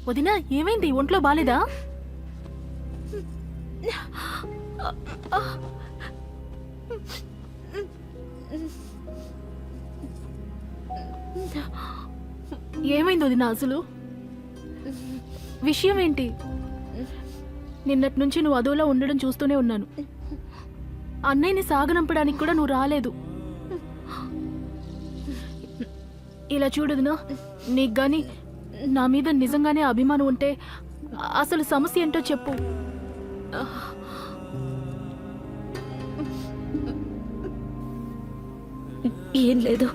వదినా, ఏమైంది? ఒంట్లో బాలేదా? ఏమైంది వదినా అసలు? విషయం ఏంటి? నిన్నటి నుంచి నువ్వు అదోలా ఉండడం చూస్తూనే ఉన్నాను. అన్నయ్యని సాగనంపడానికి కూడా నువ్వు రాలేదు. ఇలా చూడదునా, నీకు గాని నా మీద నిజంగానే అభిమానం ఉంటే అసలు సమస్య ఏంటో చెప్పు. ఏం లేదు,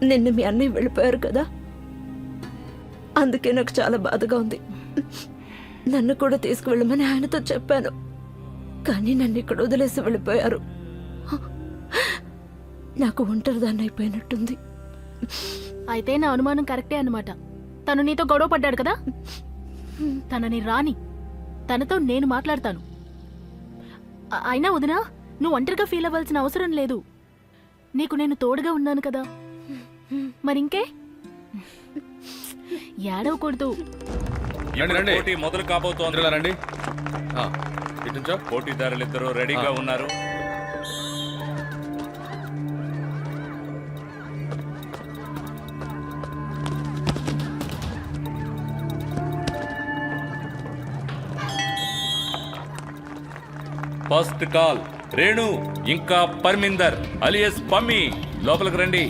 నిన్న మీ అన్నయ్య వెళ్ళిపోయారు కదా, అందుకే నాకు చాలా బాధగా ఉంది. నన్ను కూడా తీసుకువెళ్ళమని ఆయనతో చెప్పాను, కానీ నన్ను ఇక్కడ వదిలేసి వెళ్ళిపోయారు. నాకు ఒంటరిదాన్ని అయిపోయినట్టుంది. అయితే నా అనుమానం కరెక్టే అన్నమాట. తను నీతో గొడవ పడ్డాడు కదా, తనని రాని, తనతో నేను మాట్లాడతాను. అయినా వదినా, నువ్వు ఒంటరిగా ఫీల్ అవ్వాల్సిన అవసరం లేదు. నీకు నేను తోడుగా ఉన్నాను కదా, మరింకే ఏడవకూడదు. పోటీ మొదలు కాబోతోంది. రండి, పోటీదారులిద్దరూ రెడీగా ఉన్నారు. ఫస్ట్ కాల్ రేణు ఇంకా పర్మిందర్ అలియస్ పమ్మి, లోపలికి రండి.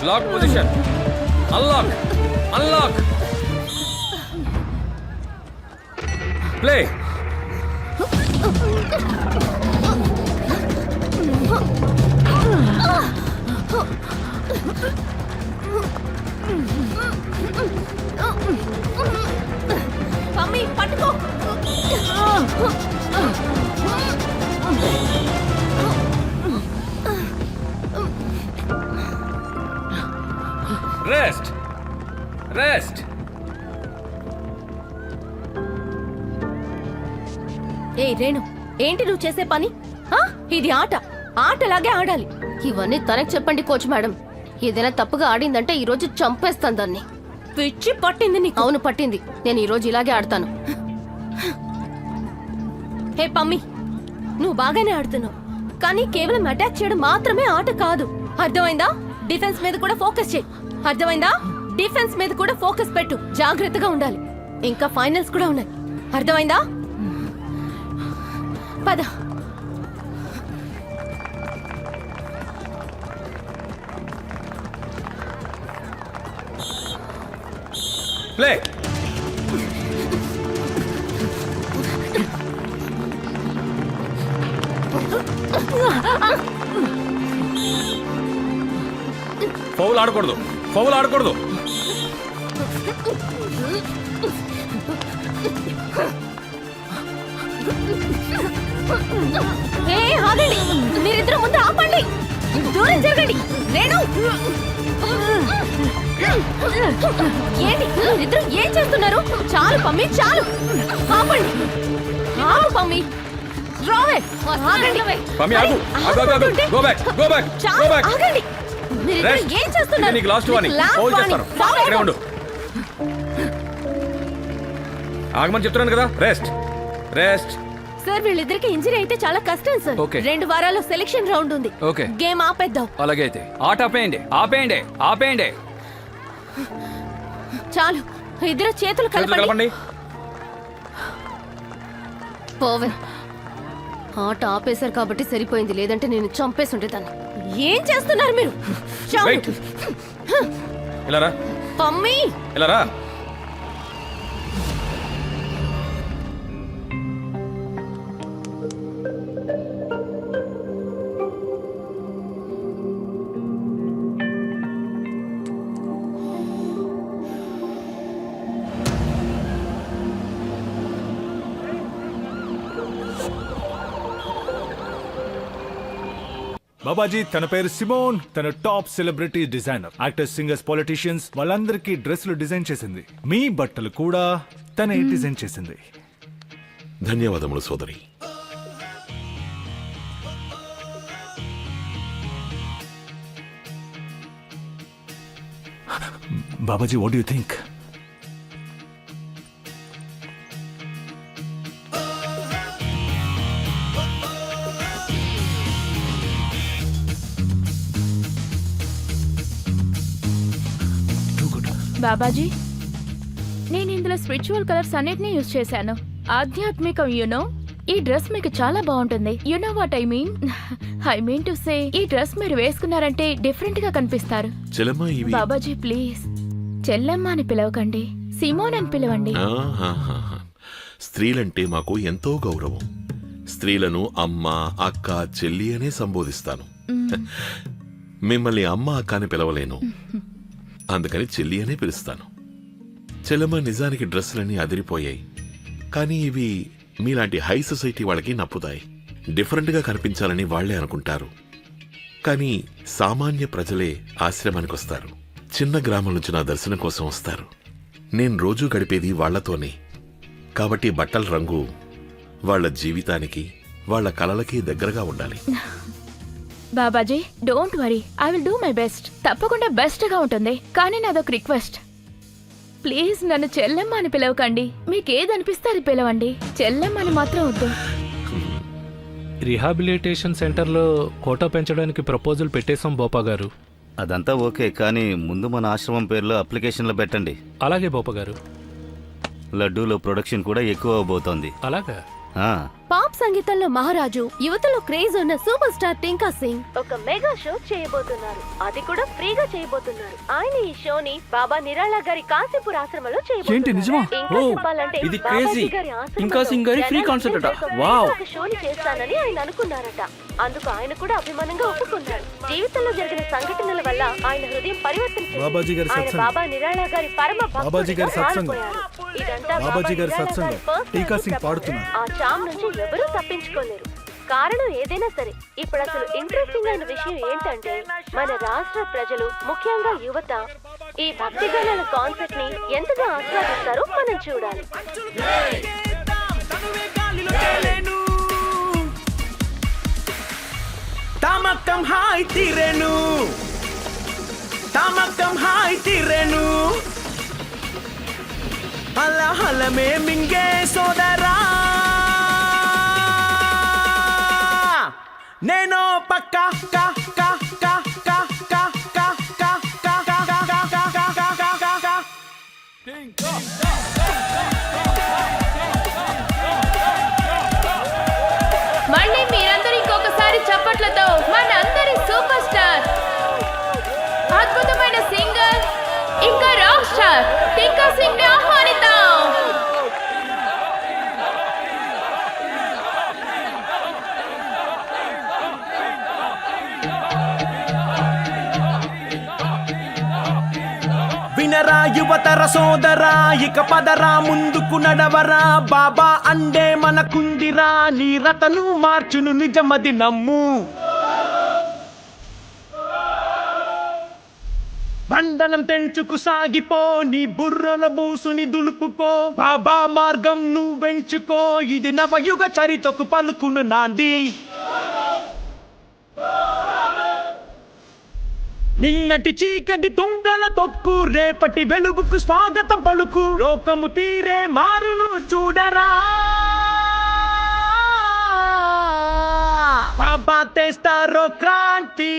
Lock position. Unlock. Unlock. Play. Mummy పట్టుకో. Rest. Rest. ఏ రేణు, ఏంటి నువ్వు చేసే పని? ఇది ఆట, ఆటలాగే ఆడాలి. ఇవన్నీ తనకు చెప్పండి కోచ్ మేడం. ఏదైనా తప్పుగా ఆడిందంటే ఈ రోజు చంపేస్తాను దాన్ని. పిచ్చి పట్టింది నీకు? అవును పట్టింది. నేను ఈ రోజు ఇలాగే ఆడతాను. హే పమ్మి, నువ్వు బాగానే ఆడుతున్నావు, కానీ కేవలం అటాక్ చేయడం మాత్రమే ఆట కాదు. అర్థమైందా? డిఫెన్స్ మీద కూడా ఫోకస్ చేయి. అర్థమైందా? డిఫెన్స్ మీద కూడా ఫోకస్ పెట్టు. జాగ్రత్తగా ఉండాలి. ఇంకా ఫైనల్స్ కూడా ఉన్నాయి. అర్థమైందా? పద. ప్లే. ఫౌల్ ఆడకూడదు, ఫౌల్ ఆడకూడదు. ఆగండి, మీరిద్దరు ముందు ఆపండి. దూరం జరగండి. రేణు, ఏంటి మీరిద్దరు ఏం చేస్తున్నారు? చాలు పమ్మి, చాలు. ఆపండి. ఆగు పమ్మి. రావే. ఆగండి. పమ్మి ఆగు. ఆగు ఆగు. Go back, go back, go back. ఆగండి. మీరిద్దరు ఏం చేస్తున్నారు? నీకు లాస్ట్ వార్నింగ్. ఫౌల్ చేస్తాను. ఇక్కడే ఉండు. ఆగమని చెప్తున్నాను కదా. Rest, rest. సార్ వీళ్ళిద్దరికి ఇంజరీ అయితే చాలా కష్టం సార్. 2 వారాల్లో సెలక్షన్ రౌండ్ ఉంది. గేమ్ ఆపేద్దాం. అలాగే అయితే ఆట ఆపేయండి, ఆపేయండి, ఆపేయండి. చాలు, ఇద్దరు చేతులు కలపండి. పోవే. ఆట ఆపేశారు కాబట్టి సరిపోయింది, లేదంటే నేను చంపేసి ఉండేదాన్ని. ఏం చేస్తున్నారు మీరు చావు. వెయిట్ ఇలా రా పమ్మి ఇలా రా బాబాజీ తన పేరు సిమోన్. తన top celebrity designer. Actors, singers, politicians వాళ్ళందరికీ డ్రెస్సులు డిజైన్ చేసింది. మీ బట్టలు కూడా తనే డిజైన్ చేసింది. ధన్యవాదములు సోదరి. Babaji, what you think? Babaji, నేను ఇందులో స్పిరిచువల్ కలర్స్ అన్నిటినీ యూజ్ చేశాను. ఆధ్యాత్మికం యునో. ఈ డ్రెస్ మీకు చాలా బాగుంటుంది. You know what I mean to say, ఈ డ్రెస్ మీరు వేసుకున్నారంటే డిఫరెంట్ గా కనిపిస్తారు. చెల్లమ్మ ఇవి బాబాజీ ప్లీజ్ చెల్లెమ్మ అని పిలవకండి, సిమోన్ అని పిలవండి. ఆహాహాహా. స్త్రీలంటే మాకు ఎంతో గౌరవం. స్త్రీలను అమ్మ, అక్క, చెల్లి అనే సంబోధిస్తాను. మిమ్మల్ని అమ్మ, అక్క అని పిలవలేను, అందుకని చెల్లి అనే పిలుస్తాను. చెల్లమ్మ, నిజానికి డ్రెస్సులన్నీ అదిరిపోయాయి, కానీ ఇవి మీలాంటి హై సొసైటీ వాళ్ళకి నప్పుతాయి. డిఫరెంట్గా కనిపించాలని వాళ్లే అనుకుంటారు, కానీ సామాన్య ప్రజలే ఆశ్రమానికి వస్తారు. చిన్న గ్రామం నుంచి నా దర్శనం కోసం వస్తారు. నేను రోజూ గడిపేది వాళ్లతోనే, కాబట్టి బట్టల రంగు వాళ్ల జీవితానికి, వాళ్ల కలలకి దగ్గరగా ఉండాలి. Babaji don't worry, I will do my best. తప్పకుండా బెస్ట్ గా ఉంటుంది. కానీ నాదొక రిక్వెస్ట్, ప్లీజ్ నన్ను చెల్లెమ్మ అని పిలవకండి. మీకేది అనిపిస్తే అది పిలవండి, చెల్లెమ్మ అని మాత్రం వద్దు. రీహాబిలిటేషన్ సెంటర్లో కోటా పెంచడానికి ప్రపోజల్ పెట్టేశాం బోపా గారు. అదంతా ఓకే, కానీ ముందు మన ఆశ్రమం పేరులో అప్లికేషన్లో పెట్టండి. అలాగే బోపా గారు. లడ్డూలో ప్రొడక్షన్ కూడా ఎక్కువ అవబోతోంది. అలాగా? పాప్ సంగీతంలో మహారాజు, యువతలో క్రేజ్ ఉన్న సూపర్ స్టార్ టింకా సింగ్ ఒక మెగా షో చేయబోతున్నారు. అది కూడా ఫ్రీగా చేయబోతున్నారు. ఆయన ఈ షోని బాబా నిరాళ గారి కాశీపూర్ ఆశ్రమంలో చేయబోతున్నారు. నిజమా? ఇంకా చెప్పాలంటే ఇది బాబాజీ crazy. గారి ఆశ్రమంలో టింకా సింగ్ గారి ఫ్రీ జనానికి కాన్సర్ట్ అట. ఒక వావ్. ఒక షోని చేస్తానని ఆయన అనుకున్నారట. అందుకు ఆయన కూడా అభిమానంగా ఒప్పుకున్నారు. జీవితంలో జరిగిన సంఘటనల వల్ల ఆయన హృదయం పరివర్తన బాబాజీ గారి చెందింది. ఆయన సత్సంగం. బాబా నిరాళ గారి పరమ బాబాజీ గారి భక్తుడిగా సత్సంగం. మారిపోయారు. ఇదంతా బాబాజీ గారి నిరాళ సత్సంగం. personal టీకా సింగ్ చెప్పండి. పాడుతున్నారు. ఆ చామ్ నుంచి ఎవరూ తప్పించుకోలేరు. కారణం ఏదైనా సరే, ఇప్పుడు అసలు ఇంట్రెస్టింగ్ అయిన విషయం ఏంటంటే, మన రాష్ట్ర ప్రజలు, ముఖ్యంగా యువత, ఈ భక్తి గణాల కాన్సెప్ట్ ని ఎంతగా ఆస్వాదిస్తారో మనం చూడాలి. తమకం హాయ్ తీరెను, తమకం హాయ్ తీరెను, అలా హలమే మింగే సోదరా, నేను పక్క కా కా కా కా కా కా కా కా కా కా కా కా కా కా కా. మళ్ళీ మీరందరూ ఇంకొకసారి చప్పట్లతో మన అందరి సూపర్ స్టార్, అద్భుతమైన సింగర్ ఇంకా రాక్ స్టార్ టింకా సింగ్ ని ఆహ్వానిద్దాం. వినరా యువతర సోదరా, ఇక పదరా ముందుకు నడవరా, బాబా అండే మనకుందిరా, నీ రతను మార్చును నిజమది నమ్ము. బంధనం తెంచుకు సాగిపో, నీ బుర్రల బూసుని దులుపుకో, బాబా మార్గం నువ్వెంచుకో, ఇది నవయుగ చరితకు పలుకును నాంది. నిన్నటి చీకటి తుంగల తొక్కు, రేపటి వెలుగుకు స్వాగతం పలుకు, లోకము తీరే మారును చూడరా, బాబా తెస్తారో క్రాంతి,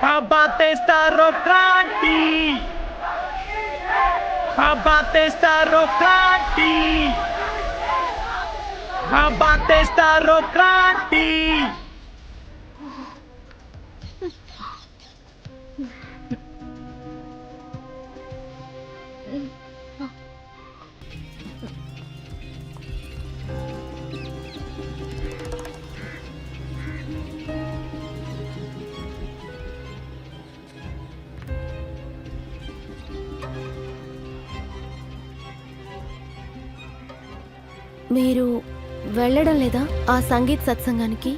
బాబా తెస్తారో క్రాంతి, బాబా తెస్తారో క్రాంతి, బాబా తెస్తారో క్రాంతి. మీరు వెళ్ళడం లేదా ఆ సంగీత్ సత్సంగానికి?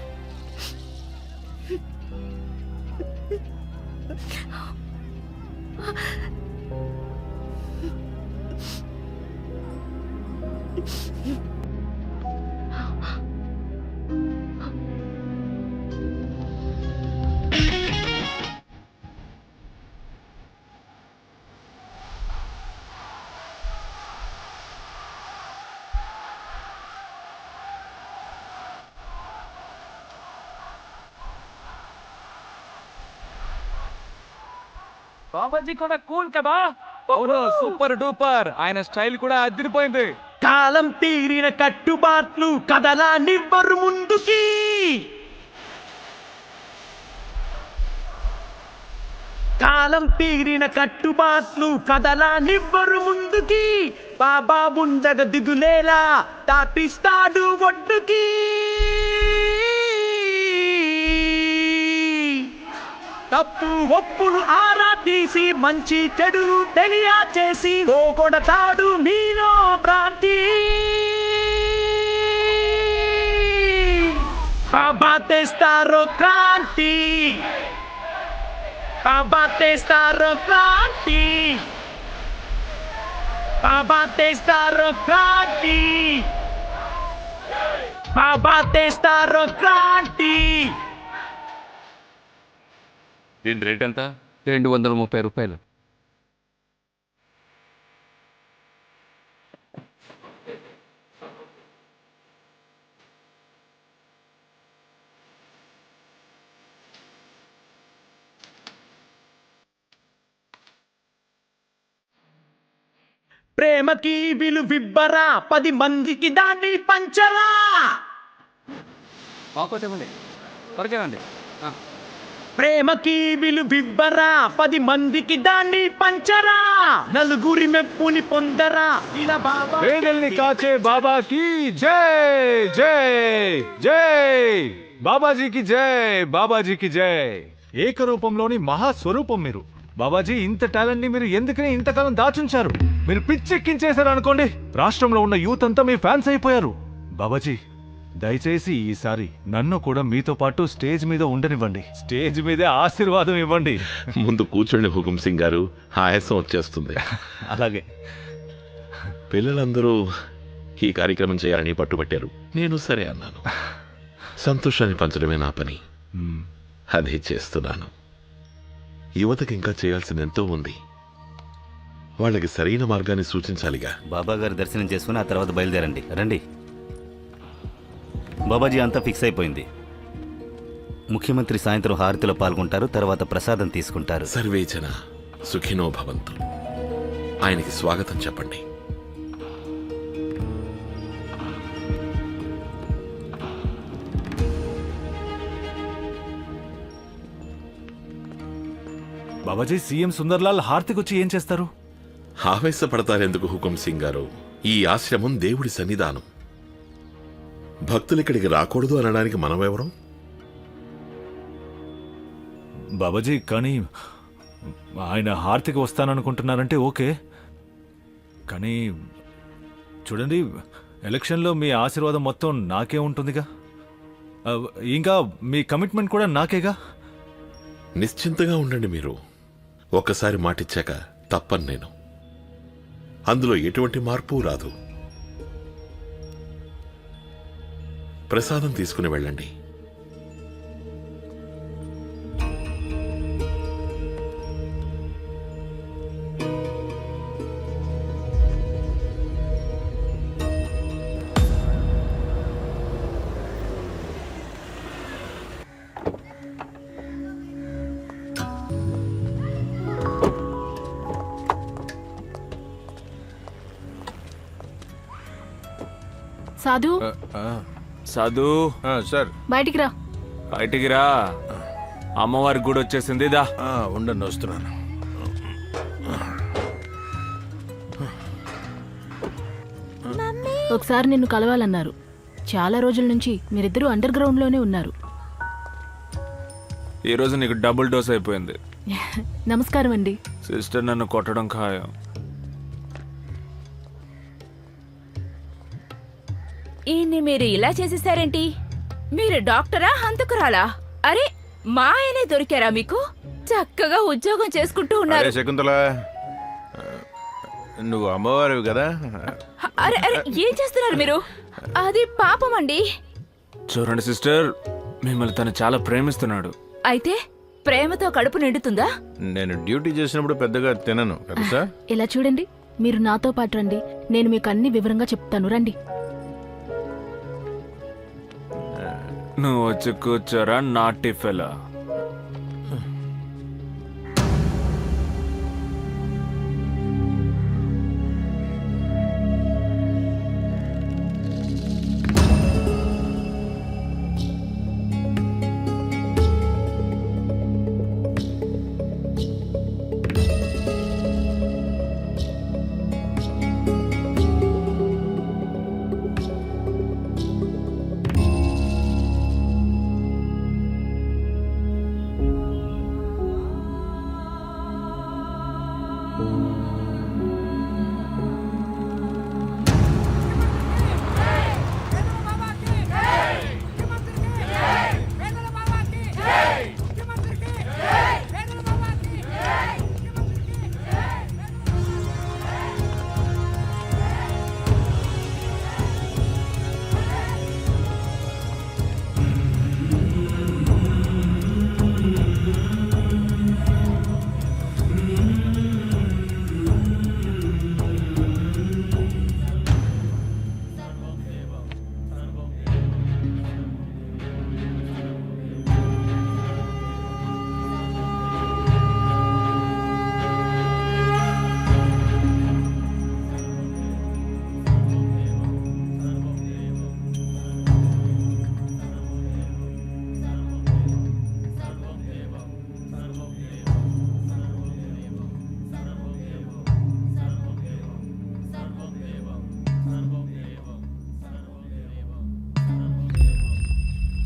బాబాజీ కూడా కూల్ కదా. Super duper. ఆయన స్టైల్ కూడా అదిరిపోయింది. కాలం తీరిన కట్టుబాట్లు కదలా నివ్వరు ముందుకి. కాలం తీరిన కట్టుబాట్లు కదలా నివ్వరు ముందుకి. బాబా ఉండగ దిగులేలా దాటిస్తాడు ఒడ్డుకి. తప్పు ఒప్పులు ఆరా తీసి మంచి చెడు తెలియచేసి పోగొడతాడు మీలో భ్రాంతి. బాబా తెస్తారో క్రాంతి. బాబా తెస్తారో క్రాంతి. బాబా తెస్తారో క్రాంతి. బాబా తెస్తారో క్రాంతి. దీని రేట్ ఎంత? 230 రూపాయలు. ప్రేమకి విలువిబ్బరా 10 మందికి దాన్ని పంచరా. త్వరగా ప్రేమకి విలువిబ్బరా 10 మందికి దాన్ని పంచరా. నలుగురి మెప్పుని పొందరా ఇలా బాబా. పేదల్ని కాచే బాబాకి జై జై జై. బాబాజీకి జై. బాబాజీకి జై. ఏకరూపంలోని మహాస్వరూపం మీరు. బాబాజీ, ఇంత టాలెంట్ ని మీరు ఎందుకని ఇంతకాలం దాచుంచారు? మీరు పిచ్చెక్కించేశారు అనుకోండి. రాష్ట్రంలో ఉన్న యూత్ అంతా మీ ఫ్యాన్స్ అయిపోయారు. బాబాజీ, దయచేసి ఈసారి నన్ను కూడా మీతో పాటు స్టేజ్ మీద ఉండనివ్వండి. స్టేజ్ మీదే ఆశీర్వాదం ఇవ్వండి. ముందు కూర్చోండి హుకుం సింగ్ గారు, ఆయాసం వచ్చేస్తుంది. అలాగే. పిల్లలందరూ ఈ కార్యక్రమం చేయాలని పట్టుబట్టారు. నేను సరే అన్నాను. సంతోషాన్ని పంచడమే నా పని. అదే చేస్తున్నాను. యువతకి ఇంకా చేయాల్సిన ఎంతో ఉంది. వాళ్ళకి సరైన మార్గాన్ని సూచించాలిగా. బాబా గారి దర్శనం చేసుకుని ఆ తర్వాత బయలుదేరండి. రండి. బాబాజీ అంతా ఫిక్స్ అయిపోయింది. ముఖ్యమంత్రి సాయంత్రం హారతిలో పాల్గొంటారు, తర్వాత ప్రసాదం తీసుకుంటారు. సర్వేజన సుఖినో భవంతు. ఆయనకి స్వాగతం చెప్పండి. బాబాజీ, సీఎం సుందర్లాల్ హార్తికి వచ్చి ఏం చేస్తారు? ఆవేశపడతారెందుకు హుకుం సింగ్ గారు? ఈ ఆశ్రమం దేవుడి సన్నిధానం. భక్తులు ఇక్కడికి రాకూడదు అనడానికి మనమెవరం? బాబాజీ, కానీ ఆయన హార్తికి వస్తాననుకుంటున్నారంటే ఓకే. కానీ చూడండి, ఎలక్షన్లో మీ ఆశీర్వాదం మొత్తం నాకే ఉంటుందిగా. ఇంకా మీ కమిట్మెంట్ కూడా నాకేగా. నిశ్చింతగా ఉండండి. మీరు ఒక్కసారి మాటిచ్చాక తప్పను నేను. అందులో ఎటువంటి మార్పు రాదు. ప్రసాదం తీసుకుని వెళ్ళండి. సాధు, సాధు సార్, బయటికి రా. బయటికి రా. అమ్మవారి గుడి వచ్చేసింది. దా ఉండండి, వస్తున్నాను. ఒకసారి నిన్ను కలవాలన్నారు. చాలా రోజుల నుంచి మీరిద్దరూ అండర్ గ్రౌండ్ లోనే ఉన్నారు. ఈరోజు నీకు డబుల్ డోస్ అయిపోయింది. నమస్కారం అండి. సిస్టర్ నన్ను కొట్టడం ఖాయం. ఈయన్ని మీరు ఇలా చేసేసారేంటి? మీరు డాక్టరా హంతకురాలా? అరే మా ఆయనే దొరికారా మీకు? చక్కగా ఉద్యోగం చేసుకుంటూ ఉన్నారు. శకుంతల, నువ్వు అమ్మవారివి కదా? అరే అరే ఏం చేస్తున్నారు మీరు? అది పాపం అండి. చూడండి సిస్టర్, మిమ్మల్ని తను చాలా ప్రేమిస్తున్నాడు. అయితే ప్రేమతో కడుపు నిండుతుందా? నేను డ్యూటీ చేసినప్పుడు పెద్దగా తినను కదా సార్. ఇలా చూడండి, మీరు నాతో పాటు రండి, నేను మీకు అన్ని వివరంగా చెప్తాను. రండి. నువ్వు వచ్చి కూర్చోరా నాటి ఫెలో.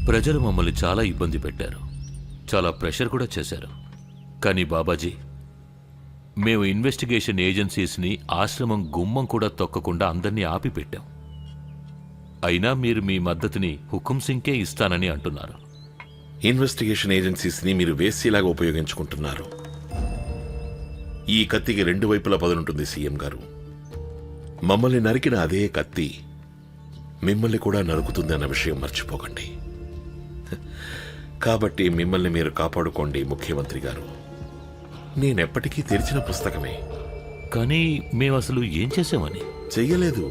ప్రజలు మమ్మల్ని చాలా ఇబ్బంది పెట్టారు, చాలా ప్రెషర్ కూడా చేశారు. కానీ బాబాజీ, మేము ఇన్వెస్టిగేషన్ ఏజెన్సీస్ని ఆశ్రమం గుమ్మం కూడా తొక్కకుండా అందరినీ ఆపిపెట్టాం. అయినా మీరు మీ మద్దతుని హుకుం సింగ్కే ఇస్తానని అంటున్నారు. ఇన్వెస్టిగేషన్ ఏజెన్సీస్ని మీరు వేస్యలాగా ఉపయోగించుకుంటున్నారు. ఈ కత్తికి రెండు వైపులా పదునుంటుంది సీఎం గారు. మమ్మల్ని నరికిన అదే కత్తి మిమ్మల్ని కూడా నరుకుతుంది అన్న విషయం మర్చిపోకండి. కాబట్టి మిమ్మల్ని మీరు కాపాడుకోండి ముఖ్యమంత్రి గారు. నేనెప్పటికీ తెరిచిన పుస్తకమే. కానీ మేము అసలు ఏం చేసామని? చెయ్యలేదు,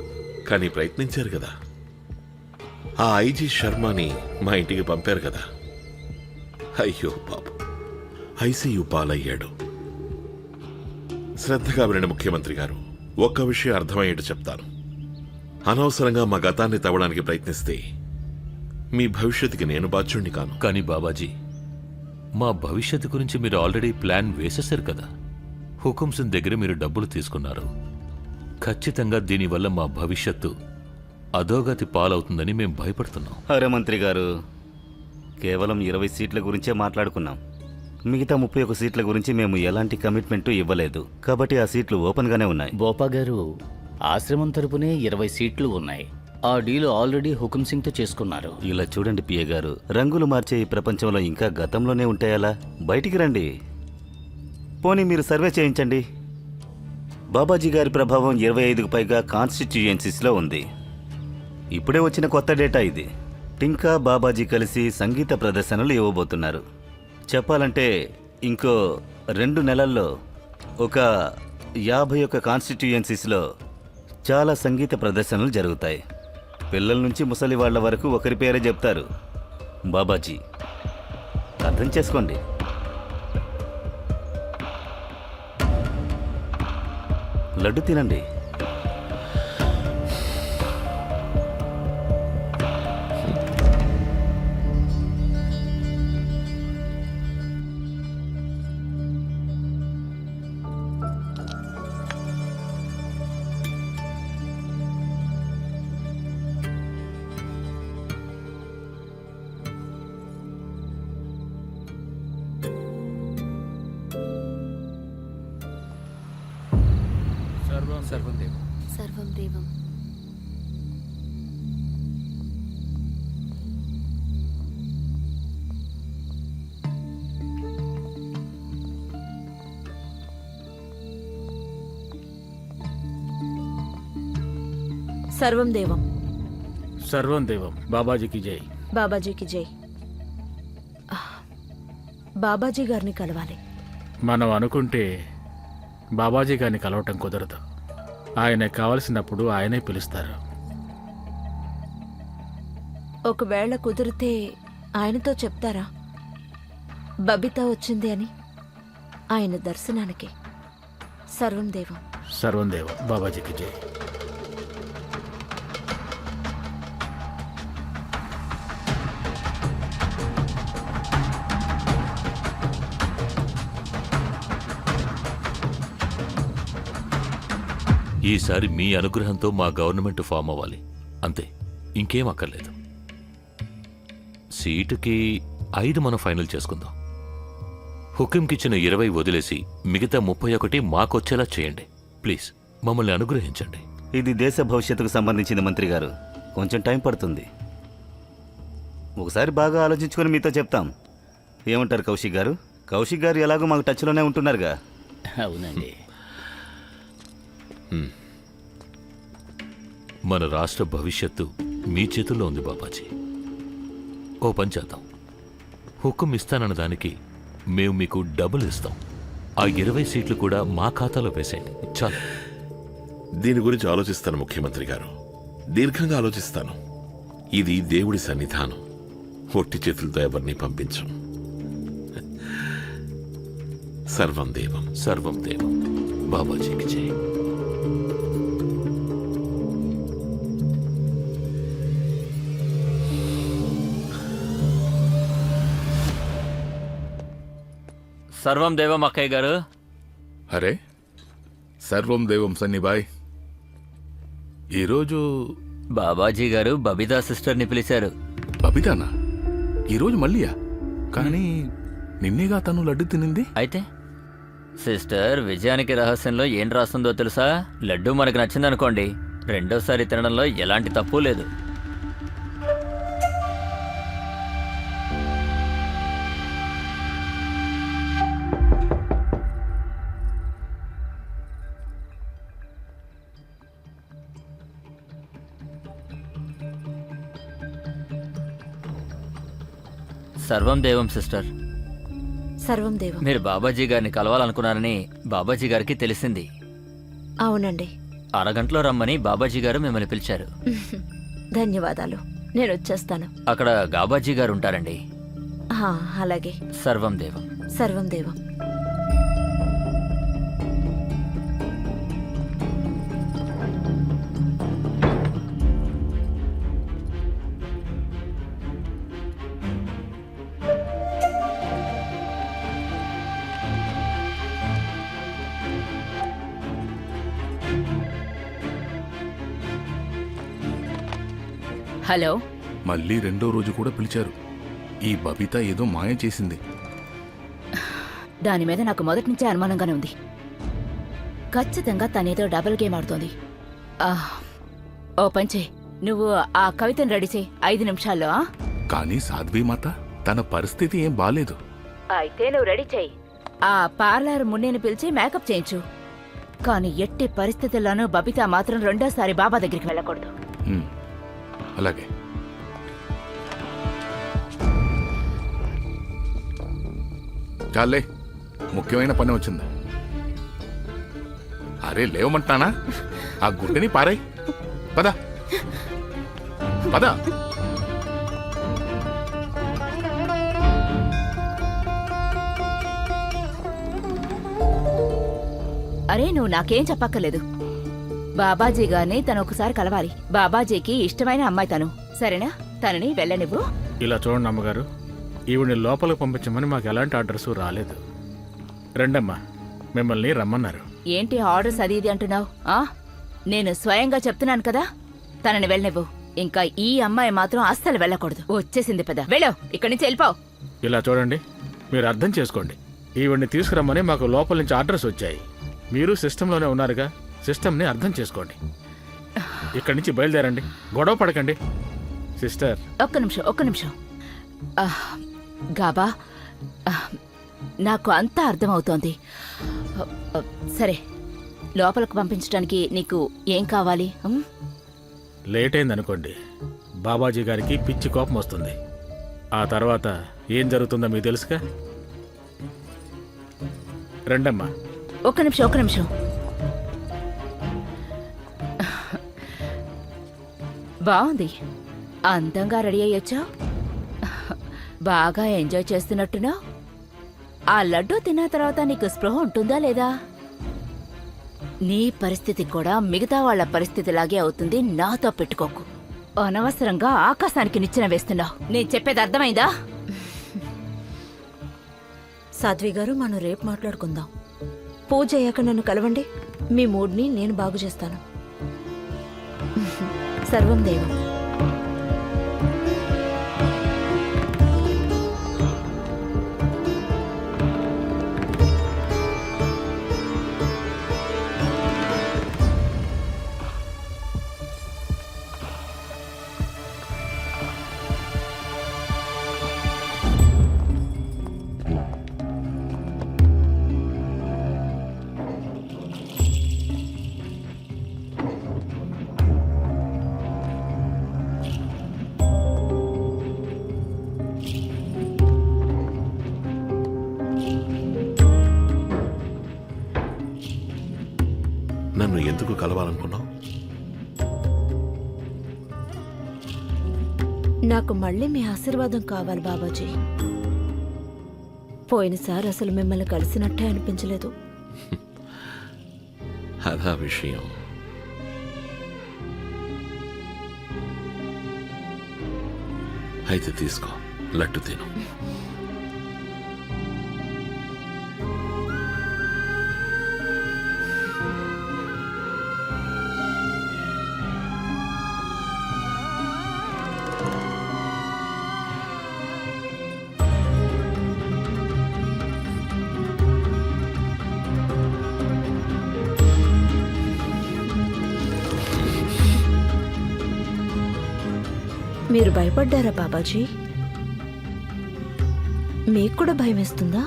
కానీ ప్రయత్నించారు కదా. ఆ ఐజీ శర్మని మా ఇంటికి పంపారు కదా. అయ్యో పాపం, ఐసీయూ పాలయ్యాడు. శ్రద్ధగా వినండి ముఖ్యమంత్రి గారు, ఒక్క విషయం అర్థమయ్యేట్టు చెప్తాను. అనవసరంగా మా గతాన్ని తవ్వడానికి ప్రయత్నిస్తే మీ భవిష్యత్తుకి నేను బాధ్యుణ్ణి కాను. కానీ బాబాజీ, మా భవిష్యత్తు గురించి మీరు ఆల్రెడీ ప్లాన్ వేసేశారు కదా. హుకుం సింగ్ దగ్గర మీరు డబ్బులు తీసుకున్నారు. ఖచ్చితంగా దీనివల్ల మా భవిష్యత్తు అధోగతి పాలవుతుందని మేము భయపడుతున్నాం. అరే మంత్రి గారు, కేవలం 20 సీట్ల గురించే మాట్లాడుకున్నాం. మిగతా 31 సీట్ల గురించి మేము ఎలాంటి కమిట్మెంట్ ఇవ్వలేదు. కాబట్టి ఆ సీట్లు ఓపెన్గానే ఉన్నాయి. బోపా గారు, ఆశ్రమం తరపునే 20 సీట్లు ఉన్నాయి. ఆ డీల్ ఆల్రెడీ హుకుం సింగ్తో చేసుకున్నారు. ఇలా చూడండి పిఏ గారు, రంగులు మార్చే ఈ ప్రపంచంలో ఇంకా గతంలోనే ఉంటాయలా? బయటికి రండి. పోనీ మీరు సర్వే చేయించండి. బాబాజీ గారి ప్రభావం 25కు పైగా కాన్స్టిట్యూయెన్సీస్లో ఉంది. ఇప్పుడే వచ్చిన కొత్త డేటా ఇది. టింకా బాబాజీ కలిసి సంగీత ప్రదర్శనలు ఇవ్వబోతున్నారు. చెప్పాలంటే ఇంకో 2 నెలల్లో ఒక 51 కాన్స్టిట్యూయెన్సీస్లో చాలా సంగీత ప్రదర్శనలు జరుగుతాయి. పిల్లల నుంచి ముసలి వాళ్ళ వరకు ఒకరి పేరే చెప్తారు, బాబాజీ. అర్థం చేసుకోండి. లడ్డు తినండి. సర్వం దేవం. సర్వం దేవం. సర్వం దేవం బాబాజీకి జై. బాబాజీకి జై. బాబాజీ గారిని కలవాలి. మనం అనుకుంటే బాబాజీ గారిని కలవటం కుదరదు. ఆయన కావలసినప్పుడు ఆయనే పిలుస్తారు. ఒకవేళ కుదిరితే ఆయనతో చెప్తారా బబిత వచ్చింది అని? ఆయన దర్శనానికి. సర్వం దేవం. సర్వం దేవం బాబాజీకి జై. ఈసారి మీ అనుగ్రహంతో మా గవర్నమెంట్ ఫామ్ అవ్వాలి, అంతే, ఇంకేం అక్కర్లేదు. సీటుకి 5 మనం ఫైనల్ చేసుకుందాం. హుకింకిచ్చిన 20 వదిలేసి మిగతా 31 మాకొచ్చేలా చేయండి. ప్లీజ్ మమ్మల్ని అనుగ్రహించండి. ఇది దేశ భవిష్యత్తుకు సంబంధించిన మంత్రి గారు, కొంచెం టైం పడుతుంది. ఒకసారి బాగా ఆలోచించుకొని మీతో చెప్తాం. ఏమంటారు కౌశిక్ గారు? కౌశిక్ గారు ఎలాగో మాకు టచ్లోనే ఉంటున్నారుగా. అవునండి. మన రాష్ట్ర భవిష్యత్తు మీ చేతుల్లో ఉంది బాబాజీ. ఓ పని చేద్దాం, హుకుం ఇస్తానన్న దానికి మేము మీకు డబుల్ ఇస్తాం. ఆ 20 సీట్లు కూడా మా ఖాతాలో వేసేయండి చాలు. దీని గురించి ఆలోచిస్తాను ముఖ్యమంత్రి గారు, దీర్ఘంగా ఆలోచిస్తాను. ఇది దేవుడి సన్నిధానం, ఒట్టి చేతులతో ఎవరిని పంపించం. సర్వం దేవం. సర్వం దేవం బాబాజీకి జై. సర్వం దేవం అక్కయ్య గారు. అరే సర్వం దేవం సన్నిబాయ్. ఈరోజు బాబాజీ గారు బబితా సిస్టర్ని పిలిచారు. బబితానా? ఈరోజు మళ్ళీయా? కానీ నిన్నేగా తను లడ్డు తినింది. అయితే సిస్టర్ విజయానికి రహస్యంలో ఏం రాస్తుందో తెలుసా? లడ్డు మనకు నచ్చిందనుకోండి, రెండోసారి తినడంలో ఎలాంటి తప్పు లేదు. సర్వం దేవం సిస్టర్. సర్వం దేవం. మీరు బాబాజీ గారిని కలవాలనుకున్నారని బాబాజీ గారికి తెలిసింది. అవునండి. అరగంటలో రమ్మని బాబాజీ గారు మిమ్మల్ని పిలిచారు. ధన్యవాదాలు, నేను వచ్చేస్తాను. అక్కడ బాబాజీ గారు ఉంటారండి. అలాగే. సర్వం దేవం. సర్వం దేవం. హలో. మళ్ళీ రెండో రోజు కూడా పిలిచారు. ఈ బబిత ఏదో మాయం చేసింది. దాని మీద నాకు మొదటి నుంచే అనుమానంగానే ఉంది. ఖచ్చితంగా తనేదో డబుల్ గేమ్ ఆడుతోంది. ఓ పంచే, నువ్వు ఆ కవితను రెడీ చేయి 5 నిమిషాల్లో. కానీ సాధ్వి మాత తన పరిస్థితి ఏం బాలేదు. అయితే నువ్వు రెడీ చేయి. ఆ పార్లర్ మున్నేని పిలిచి మేకప్ చేయించు. కానీ ఎట్టి పరిస్థితుల్లోనూ బబిత మాత్రం రెండోసారి బాబా దగ్గరికి వెళ్ళకూడదు. అలాగే. చాలే, ముఖ్యమైన పని వచ్చింది. అరే లేవమంటానా? ఆ గుడ్డని పారాయి. పద పద. అరే నువ్వు నాకేం చెప్పక్కర్లేదు. బాబాజీ గారిని తను ఒకసారి కలవాలి. బాబాజీకి ఇష్టమైన అమ్మాయి తను, సరేనా? తనని వెళ్ళనివ్వు. ఇలా చూడండి అమ్మగారు, ఈవిని లోపలికి పంపించమని మాకు ఎలాంటి ఆర్డర్స్ రాలేదు. రండమ్మా, మిమ్మల్ని రమ్మన్నారు. ఏంటి ఆర్డర్స్ అది ఇది అంటున్నావు? నేను స్వయంగా చెప్తున్నాను కదా, తనని వెళ్ళనివ్వు. ఇంకా ఈ అమ్మాయి మాత్రం అస్సలు వెళ్ళకూడదు. వచ్చేసింది పెద్ద, వెళ్ళావు, ఇక్కడి నుంచి వెళ్ళిపోవు. ఇలా చూడండి, మీరు అర్థం చేసుకోండి. ఈవిడ్ని తీసుకురమ్మని మాకు లోపల నుంచి ఆర్డర్స్ వచ్చాయి. మీరు సిస్టంలోనే ఉన్నారుగా, సిస్టమ్ని అర్థం చేసుకోండి. ఇక్కడి నుంచి బయలుదేరండి, గొడవ పడకండి. సిస్టర్ ఒక్క నిమిషం. గాబా, నాకు అంతా అర్థమవుతోంది. సరే, లోపలికి పంపించడానికి నీకు ఏం కావాలి? లేట్ అయిందనుకోండి బాబాజీ గారికి పిచ్చి కోపం వస్తుంది. ఆ తర్వాత ఏం జరుగుతుందో మీకు తెలుసుగా. రండమ్మా. ఒక్క నిమిషం. బాగుంది, అందంగా రెడీ అయ్యొచ్చా? బాగా ఎంజాయ్ చేస్తున్నట్టునా? ఆ లడ్డూ తిన్న తర్వాత నీకు స్పృహ ఉంటుందా లేదా? నీ పరిస్థితి కూడా మిగతా వాళ్ళ పరిస్థితిలాగే అవుతుంది. నాతో పెట్టుకోకు. అనవసరంగా ఆకాశానికి నిచ్చెన వేస్తున్నావు. నేను చెప్పేది అర్థమైందా? సాధ్వి గారు, మనం రేపు మాట్లాడుకుందాం. పూజ అయ్యాక నన్ను కలవండి. మీ మూడ్ని నేను బాగు చేస్తాను. సర్వం దేవం. నన్ను ఎందుకు కలవాలనుకున్నావు? నాకు మళ్ళీ మీ ఆశీర్వాదం కావాలి బాబాజీ. పోయినసారి అసలు మిమ్మల్ని కలిసినట్టే అనిపించలేదు. అదా విషయం. అయితే తీసుకో, లడ్డు తిను. మీరు భయపడ్డారా బాబాజీ? మీకు కూడా భయం వేస్తుందా?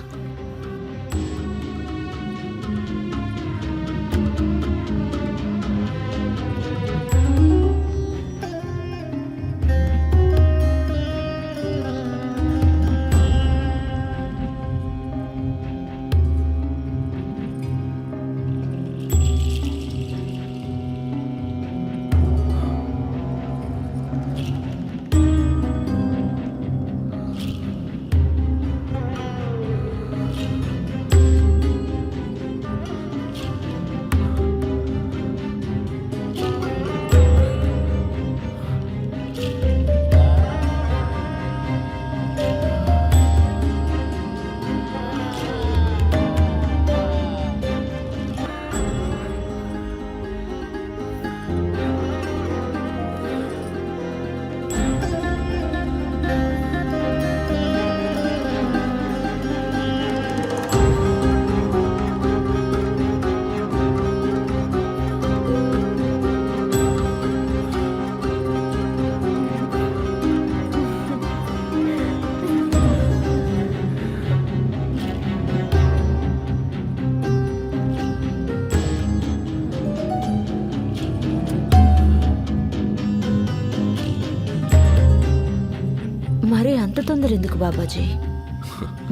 మరి అంత తొందర ఎందుకు బాబాజీ?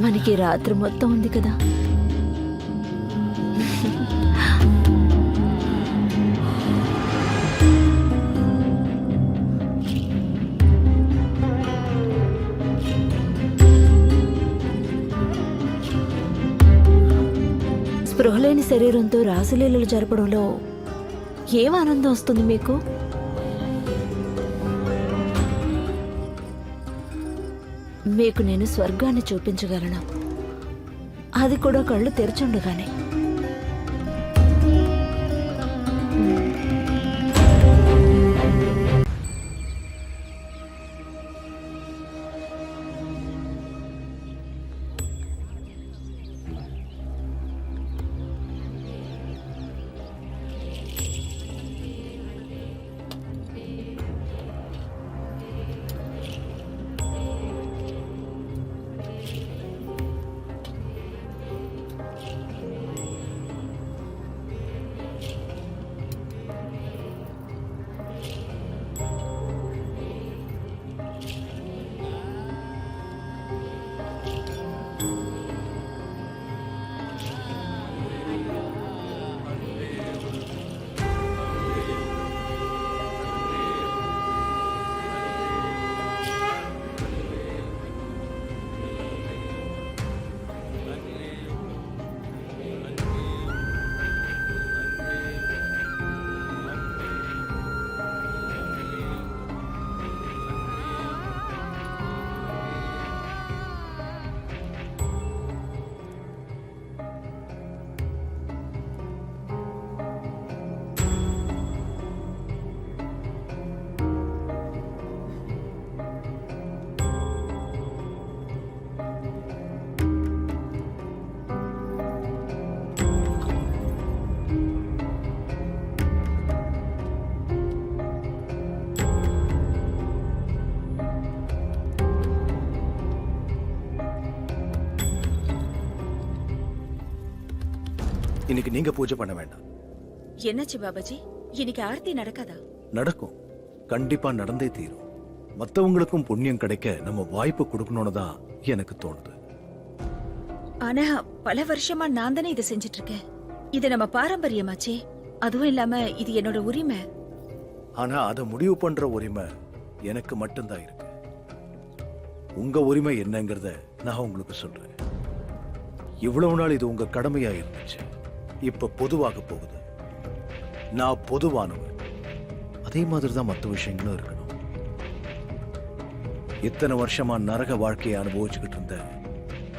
మనకి రాత్రి మొత్తం ఉంది కదా. స్పృహలేని శరీరంతో రాసలీలలు జరపడంలో ఏం ఆనందం వస్తుంది మీకు? మీకు నేను స్వర్గాన్ని చూపించగలను, అది కూడా కళ్ళు తెరచుండగానే. இன்னைக்கு நீங்க பூஜை பண்ண வேண்டாம். என்னாச்சு பாபாஜி? இன்னைக்கு ஆர்த்தி நடக்காதா? நடக்கும், கண்டிப்பா நடந்தே தீரும். மத்தவங்களுக்கும் புண்ணியம் கிடைக்க நம்ம வாய்ப்பு கொடுக்கணும்னு தான் எனக்கு தோணுது. ஆனா பல வருஷமா நான் தானே இதை செஞ்சுட்டு இருக்கேன். இது நம்ம பாரம்பரியமாச்சே. அதுவும் இல்லாம இது என்னோட உரிமை. ஆனா அதை முடிவு பண்ற உரிமை எனக்கு மட்டும்தான் இருக்கு. உங்க உரிமை என்னங்கறத நான் உங்களுக்கு சொல்றேன். இவ்வளவு நாள் இது உங்க கடமையா இருந்துச்சு, இப்ப பொதுவாக போகுது. நான் பொதுவானவன், அதே மாதிரி தான் மற்ற விஷயங்களும் இருக்கணும். இத்தனை வருஷமா நரக வாழ்க்கையை அனுபவிச்சுக்கிட்டு இருந்த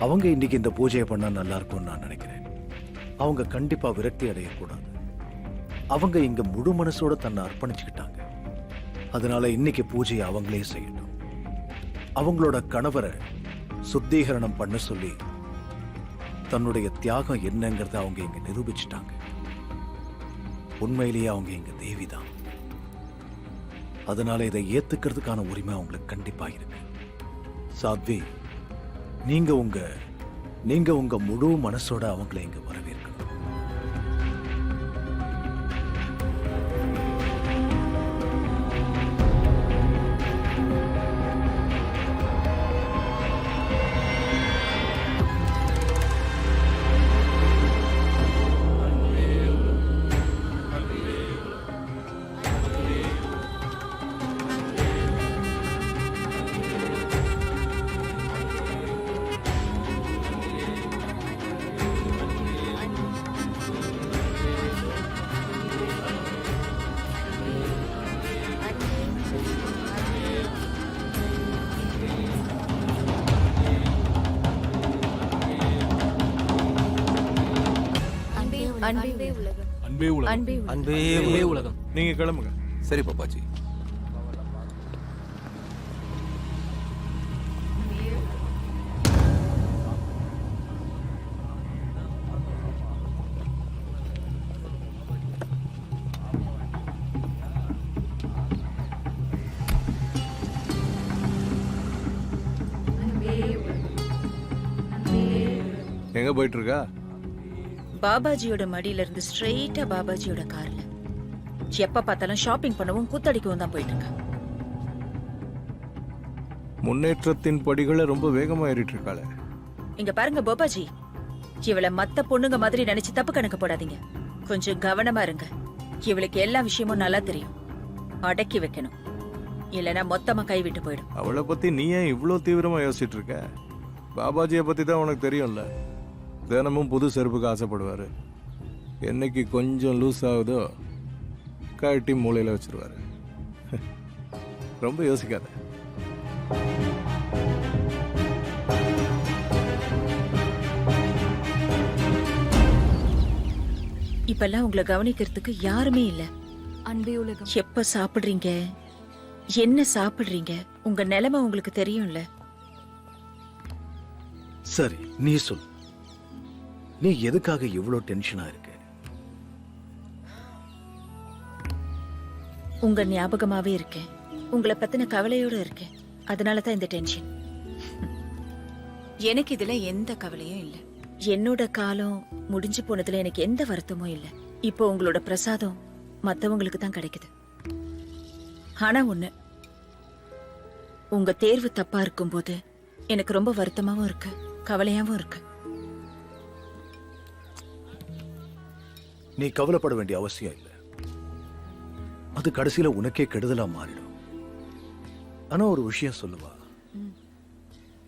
அவங்க இன்னைக்கு இந்த பூஜையை பண்ணா நல்லா இருக்கும்னு நான் நினைக்கிறேன். அவங்க கண்டிப்பா விரக்தி அடையக்கூடாது. அவங்க இங்க முழு மனசோட தன்னை அர்ப்பணிச்சுக்கிட்டாங்க. அதனால இன்னைக்கு பூஜையை அவங்களே செய்யட்டும். அவங்களோட கணவரை சுத்திகரணம் பண்ண சொல்லி தன்னுடைய தியாகம் என்னங்கிறத அவங்க இங்க நிரூபிச்சுட்டாங்க. உண்மையிலேயே அவங்க இங்க தேவிதான். அதனால இதை ஏத்துக்கிறதுக்கான உரிமை அவங்களுக்கு கண்டிப்பா இருக்கு. சாத்வி, நீங்க உங்க முழு மனசோட அவங்களை இங்க வரவேற்கணும். அன்பே உலகம். அன்பே உலகம். அன்பே உலகம். அன்பே உலகம். நீங்க கிளம்புங்க. சரி பாப்பாஜி. எங்க போயிட்டு இருக்கா? பாபாஜியோட மடியில இருந்து ஸ்ட்ரெயிட்டா பாபாஜியோட கார்ல. எப்ப பார்த்தாலும் ஷாப்பிங் பண்ணவும் கூத்தடிக்கவும் தான் போயிட்டு இருக்கா. முன்னேற்றத்தின் படிகளை ரொம்ப வேகமா ஏறிட்டு இருக்காளே. இங்க பாருங்க பாபாஜி, இவளை மத்த பொண்ணுங்க மாதிரி நினைச்சு தப்பு கணக்கு போடாதீங்க. கொஞ்சம் கவனமா இருங்க. இவளுக்கு எல்லா விஷயமும் நல்லா தெரியும். அடக்கி வைக்கணும், இல்லைன்னா மொத்தமா கைவிட்டு போயிடும். அவளை பத்தி நீ ஏன் இவ்வளோ தீவிரமா யோசிச்சுட்டு இருக்க? பாபாஜியை பத்தி தான் உனக்கு தெரியும்ல. தினமும் புது செருப்புக்கு ஆசைப்படுவாரு. என்னைக்கு கொஞ்சம் லூஸ் ஆகுதோ கட்டி மூளையில வச்சிருவாரு. ரொம்ப யோசிக்காத. இப்பெல்லாம் உங்களை கவனிக்கிறதுக்கு யாருமே இல்ல. அன்பே உலகம். எப்ப சாப்பிடுறீங்க, என்ன சாப்பிடுறீங்க, உங்க நிலைமை உங்களுக்கு தெரியும்ல. சரி, நீ சொல், நீ எதுக்காக இவ்வளவு டென்ஷனா இருக்க? உங்க ஞாபகமாவே இருக்கேன். உங்களை பத்தின கவலையோட இருக்கேன். அதனாலதான் இந்த டென்ஷன். எனக்கு இதுல எந்த கவலையும் இல்ல. என்னோட காலம் முடிஞ்சு போனதுல எனக்கு எந்த வருத்தமும் இல்ல. இப்போ உங்களோட பிரசாதம் மத்தவங்களுக்கு தான் கிடைக்குது. ஆனா ஒண்ணு, உங்க தேர்வு தப்பா இருக்கும்போது எனக்கு ரொம்ப வருத்தமாவும் இருக்கு, கவலையாவும் இருக்கு. நீ கவலைப்பட வேண்டிய அவசியம் இல்லை. அது கடைசியில உனக்கே கெடுதலா மாறிடும். ஆனா ஒரு விஷயம் சொல்லுவா,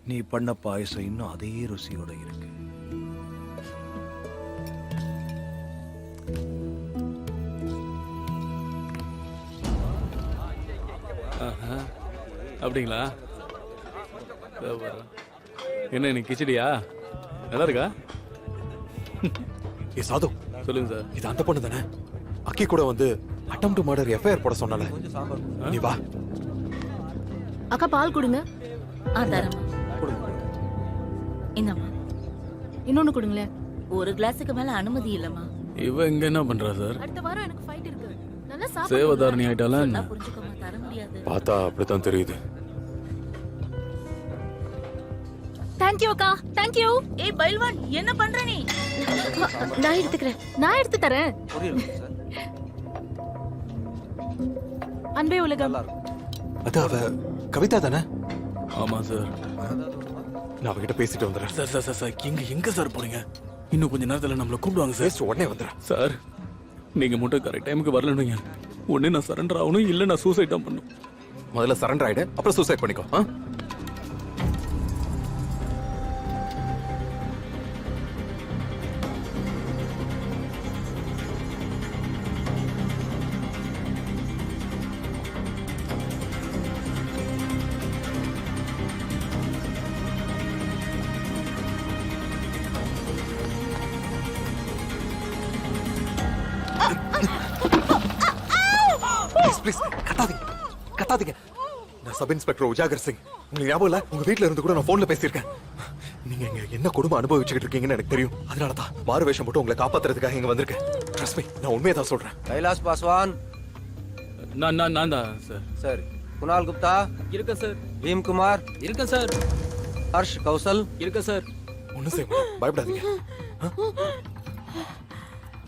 நீ பண்ண பாயசம் இன்னும் அதே ருசியோட இருக்கு. அப்படிங்களா? என்ன இன்னைக்கு கிச்சடியா? நல்லா இருக்கா? ஏ சாது, சொல்லுங்க சார். இது அந்த பொண்ணு தானே? அக்கி கூட வந்து அட்டெம்ப்ட் மர்டர் எஃப்ஐஆர் போட சொன்னால. நீ வா. அக்கா பால் கொடுங்க. தரமா இந்தம்மா. இன்னொன்னு கொடுங்களேன். ஒரு கிளாஸுக்கு மேல அனுமதி இல்லம்மா. இவ இங்க என்ன பண்றா சார்? அடுத்த வாரம் எனக்கு ஃபைட் இருக்கு. நல்லா சாப்பிடு. சேவதாரணி ஆயிட்டாளா என்ன? புரிஞ்சுக்கோமா, தர முடியாது. பார்த்தா அப்படித்தான் தெரியுது. தேங்க்ஸ் தேங்க்யூ அக்கா தேங்க்யூ. ஏய் பைல்வான் என்ன பண்ற நீ? நான் எடுத்துக்கிறேன். நான் எடுத்து தரேன். அன்பே உலகம். அது அவ கவிதா தானே? ஆமா சார். நான் அவகிட்ட பேசிட்டு வந்துடுறேன். சார் சார் சார் சார் எங்க சார் போறீங்க? இன்னும் கொஞ்ச நேரத்துல நம்மள கூப்பிடுவாங்க சார். பேசிட்டு உடனே வந்துடுறேன். சார் நீங்க மட்டும் கரெக்ட் டைமுக்கு வரலனுங்க. ஒண்ணு நான் சரண்டர் ஆகணும், இல்ல நான் சூசைட் தான் பண்ணும். முதல்ல சரண்டர் ஆயிடு, அப்புறம் சூசைட் பண்ணிக்கோ. ப்ளீஸ் கத்தாதீங்க கத்தாதீங்க. நான் சப் இன்ஸ்பெக்டர் உஜாகர் சிங். உங்களுக்கு ஞாபகம் இல்ல, உங்க வீட்ல இருந்து கூட நான் போன்ல பேசியிருக்கேன். நீங்க இங்க என்ன கொடுமை அனுபவிச்சுக்கிட்டு இருக்கீங்கன்னு எனக்கு தெரியும். அதனால தான் மாறு வேஷம் போட்டு உங்களை காப்பாத்துறதுக்காக இங்க வந்திருக்கேன். ட்ரஸ்ட் மீ, நான் உண்மையை தான் சொல்றேன். கைலாஷ் பாஸ்வான். நான் தான் சார். சரி. குணால் குப்தா இருக்க சார். பீம் குமார் இருக்க சார். ஹர்ஷ் கௌசல் இருக்க சார். ஒன்னும் செய்ய மாட்டேன், பயப்படாதீங்க.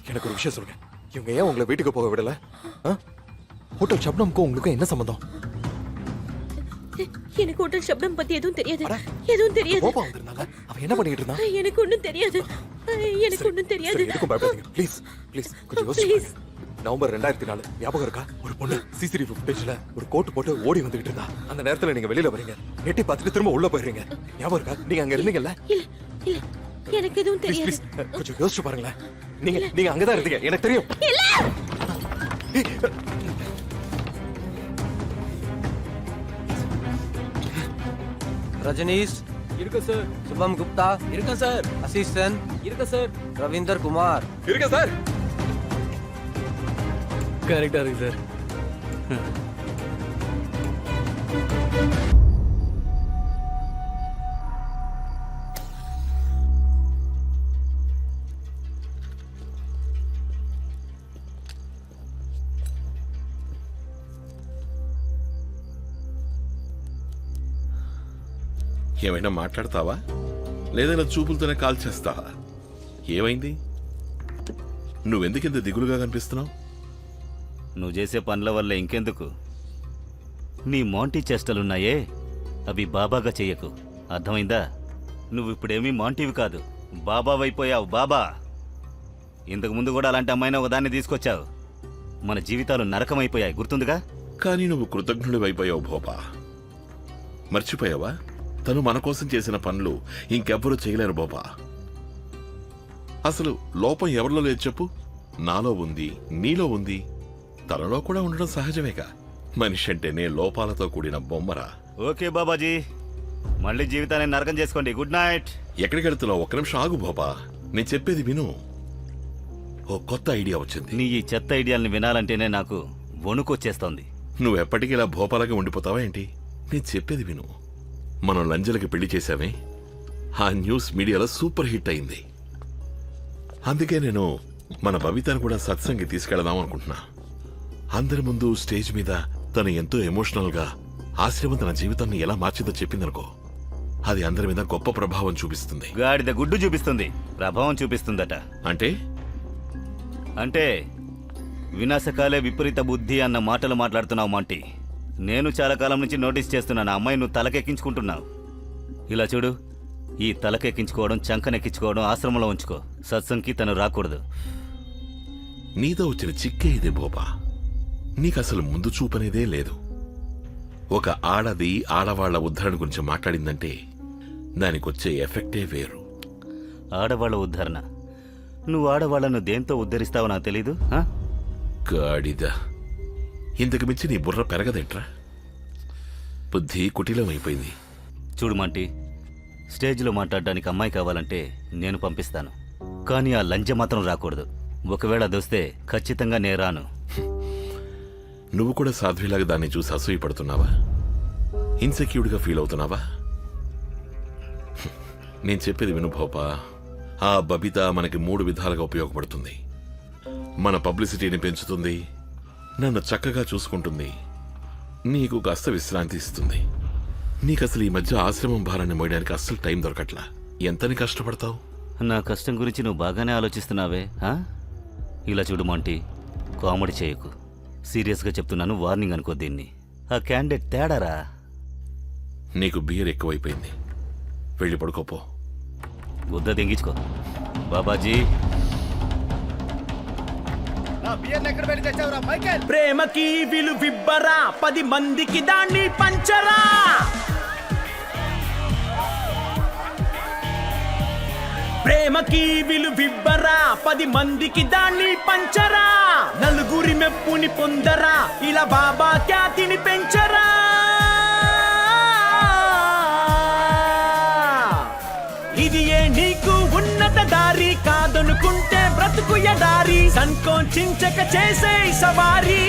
எனக்கு ஒரு விஷயம் சொல்லுங்க, இவங்க ஏன் உங்களை வீட்டுக்கு போக விடல? ஹோட்டல் ஷப்னம்க்கும் உங்களுக்கும் என்ன சம்பந்தம்? எனக்கு ஹோட்டல் ஷப்னம் பத்தி எதுவும் தெரியாது. எதுவும் தெரியாது. கோபம் வந்திருந்தாங்க. அவன் என்ன பண்ணிட்டு இருந்தான்? எனக்கு ஒண்ணும் தெரியாது. எனக்கு ஒண்ணும் தெரியாது. எதுக்கும் பயப்படாதீங்க. ப்ளீஸ் ப்ளீஸ் கொஞ்சம் யோசிச்சு. நவம்பர் 2004 ஞாபகம் இருக்கா? ஒரு பொண்ணு சிசிடிவி ஃபுட்டேஜ்ல ஒரு கோட் போட்டு ஓடி வந்துகிட்டு இருந்தா. அந்த நேரத்துல நீங்க வெளியில வரீங்க, எட்டி பார்த்துட்டு திரும்ப உள்ள போயிடுறீங்க. ஞாபகம் இருக்கா? நீங்க அங்க இருந்தீங்கல்ல? இல்ல இல்ல எனக்கு எதுவும் தெரியாது. கொஞ்சம் யோசிச்சு பாருங்களேன். நீங்க அங்கதான் இருந்தீங்க, எனக்கு தெரியும். ரஜனீஷ் இருக்க சார். சுபம் குப்தா இருக்க சார். அசீஷ் சென் இருக்க சார். ரவீந்தர் குமார் இருக்க சார். கரெக்டா இருக்கு சார். ఏమైనా మాట్లాడతావా లేదా చూపులతోనే కాల్ చేస్తావా? ఏమైంది? నువ్వెందుకింత దిగులుగా కనిపిస్తున్నావు? నువ్వు చేసే పనుల వల్ల ఇంకెందుకు? నీ మాంటీ చేష్టలున్నాయే అవి బాబాగా చెయ్యకు, అర్థమైందా? నువ్వు ఇప్పుడేమీ మాంటీవి కాదు, బాబావైపోయావు. బాబా. ఇంతకు ముందు కూడా అలాంటి అమ్మాయిని ఒకదాన్ని తీసుకొచ్చావు. మన జీవితాలు నరకమైపోయాయి, గుర్తుందిగా? కానీ నువ్వు కృతజ్ఞుడివైపోయావు భోపా. మర్చిపోయావా? తను మన కోసం చేసిన పనులు ఇంకెవ్వరూ చేయలేరు బాబా. అసలు లోపం ఎవరిలో లేదు చెప్పు? నాలో ఉంది, నీలో ఉంది, తనలో కూడా ఉండడం సహజమేగా. మనిషి అంటేనే లోపాలతో కూడిన బొమ్మరా. ఓకే బాబాజీ, మళ్ళీ జీవితాన్ని నరకం చేసుకోండి. Good night. ఎక్కడికి వెళ్తున్నావు? ఒక్క నిమిషం ఆగు బాబా, నేను చెప్పేది విను. ఓ కొత్త ఐడియా వచ్చింది. నీ ఈ చెత్త ఐడియాల్ని వినాలంటేనే నాకు వణుకొచ్చేస్తోంది. నువ్వు ఎప్పటికీ ఇలా భోపాలగా ఉండిపోతావా ఏంటి? నేను చెప్పేది విను. మనం లంజలకి పెళ్లి చేశామే, ఆ న్యూస్ మీడియాలో సూపర్ హిట్ అయింది. అందుకే నేను మన బబితాను కూడా సత్సంగి తీసుకెళ్దాం అనుకుంటున్నా. అందరి ముందు స్టేజ్ మీద తను ఎంతో ఎమోషనల్ గా ఆశ్రమం తన జీవితాన్ని ఎలా మార్చిందో చెప్పిందనుకో, అది అందరి మీద గొప్ప ప్రభావం చూపిస్తుంది. గాడిద గుడ్డు చూపిస్తుంది, ప్రభావం చూపిస్తుందట. అంటే అంటే వినాశకాలే విపరీత బుద్ధి అన్న మాటలు మాట్లాడుతున్నావు మాంటీ. నేను చాలా కాలం నుంచి నోటీస్ చేస్తున్నాను, అమ్మాయి నువ్వు తలకెక్కించుకుంటున్నావు. ఇలా చూడు, ఈ తలకెక్కించుకోవడం, చంకనెక్కించుకోవడం ఆశ్రమంలో ఉంచుకో. సత్సంగ్కి తను రాకూడదు. నీతో వచ్చిన చిక్కే ఇదే బోబా. నీకసలు ముందు చూపనేదే లేదు. ఒక ఆడది ఆడవాళ్ల ఉద్ధరణ గురించి మాట్లాడిందంటే దానికొచ్చే ఎఫెక్టే వేరు. ఆడవాళ్ళ ఉద్ధరణ? నువ్వు ఆడవాళ్లను దేంతో ఉద్ధరిస్తావో నాకు తెలీదు. గాడిద, ఇంతకు మించి నీ బుర్ర పెరగదేంట్రా? బుద్ధి కుటిలమైపోయింది. చూడు మాంటీ, స్టేజ్లో మాట్లాడడానికి అమ్మాయి కావాలంటే నేను పంపిస్తాను, కానీ ఆ లంజ మాత్రం రాకూడదు. ఒకవేళ అదొస్తే ఖచ్చితంగా నేను రాను. నువ్వు కూడా సాధ్విలాగా దాన్ని చూసి అసూయపడుతున్నావా? ఇన్సెక్యూర్డ్గా ఫీల్ అవుతున్నావా? నేను చెప్పేది విను భోపా. ఆ బబిత మనకి 3 విధాలుగా ఉపయోగపడుతుంది. మన పబ్లిసిటీని పెంచుతుంది, నన్ను చక్కగా చూసుకుంటుంది, నీకు కాస్త విశ్రాంతి ఇస్తుంది. నీకు అసలు ఈ మధ్య ఆశ్రమం భారాన్ని మోయడానికి అస్సలు టైం దొరకట్లా. ఎంతని కష్టపడతావు? నా కష్టం గురించి నువ్వు బాగానే ఆలోచిస్తున్నావే. ఇలా చూడు మాంటీ, కామెడీ చేయకు. సీరియస్గా చెప్తున్నాను, వార్నింగ్ అనుకో దీన్ని. ఆ క్యాండిడేట్ తేడారా. నీకు బియర్ ఎక్కువైపోయింది, వెళ్ళి పడుకోపో. గుద్ద దింగించుకో. బాబాజీ, ప్రేమకి విలువిబ్బరా, 10 మందికి దాన్ని పంచరా. ప్రేమకి విలువిబ్బరా, 10 మందికి దాన్ని పంచరా. నలుగురి మెప్పుని పొందరా, ఇలా బాబా ఖ్యాతిని పెంచరా. ఇది ఏ నీకు ఉన్నత దారి, కాదనుకుంటే బ్రతుకు ఎడారి. సంకోచించక చేసే సవారీ.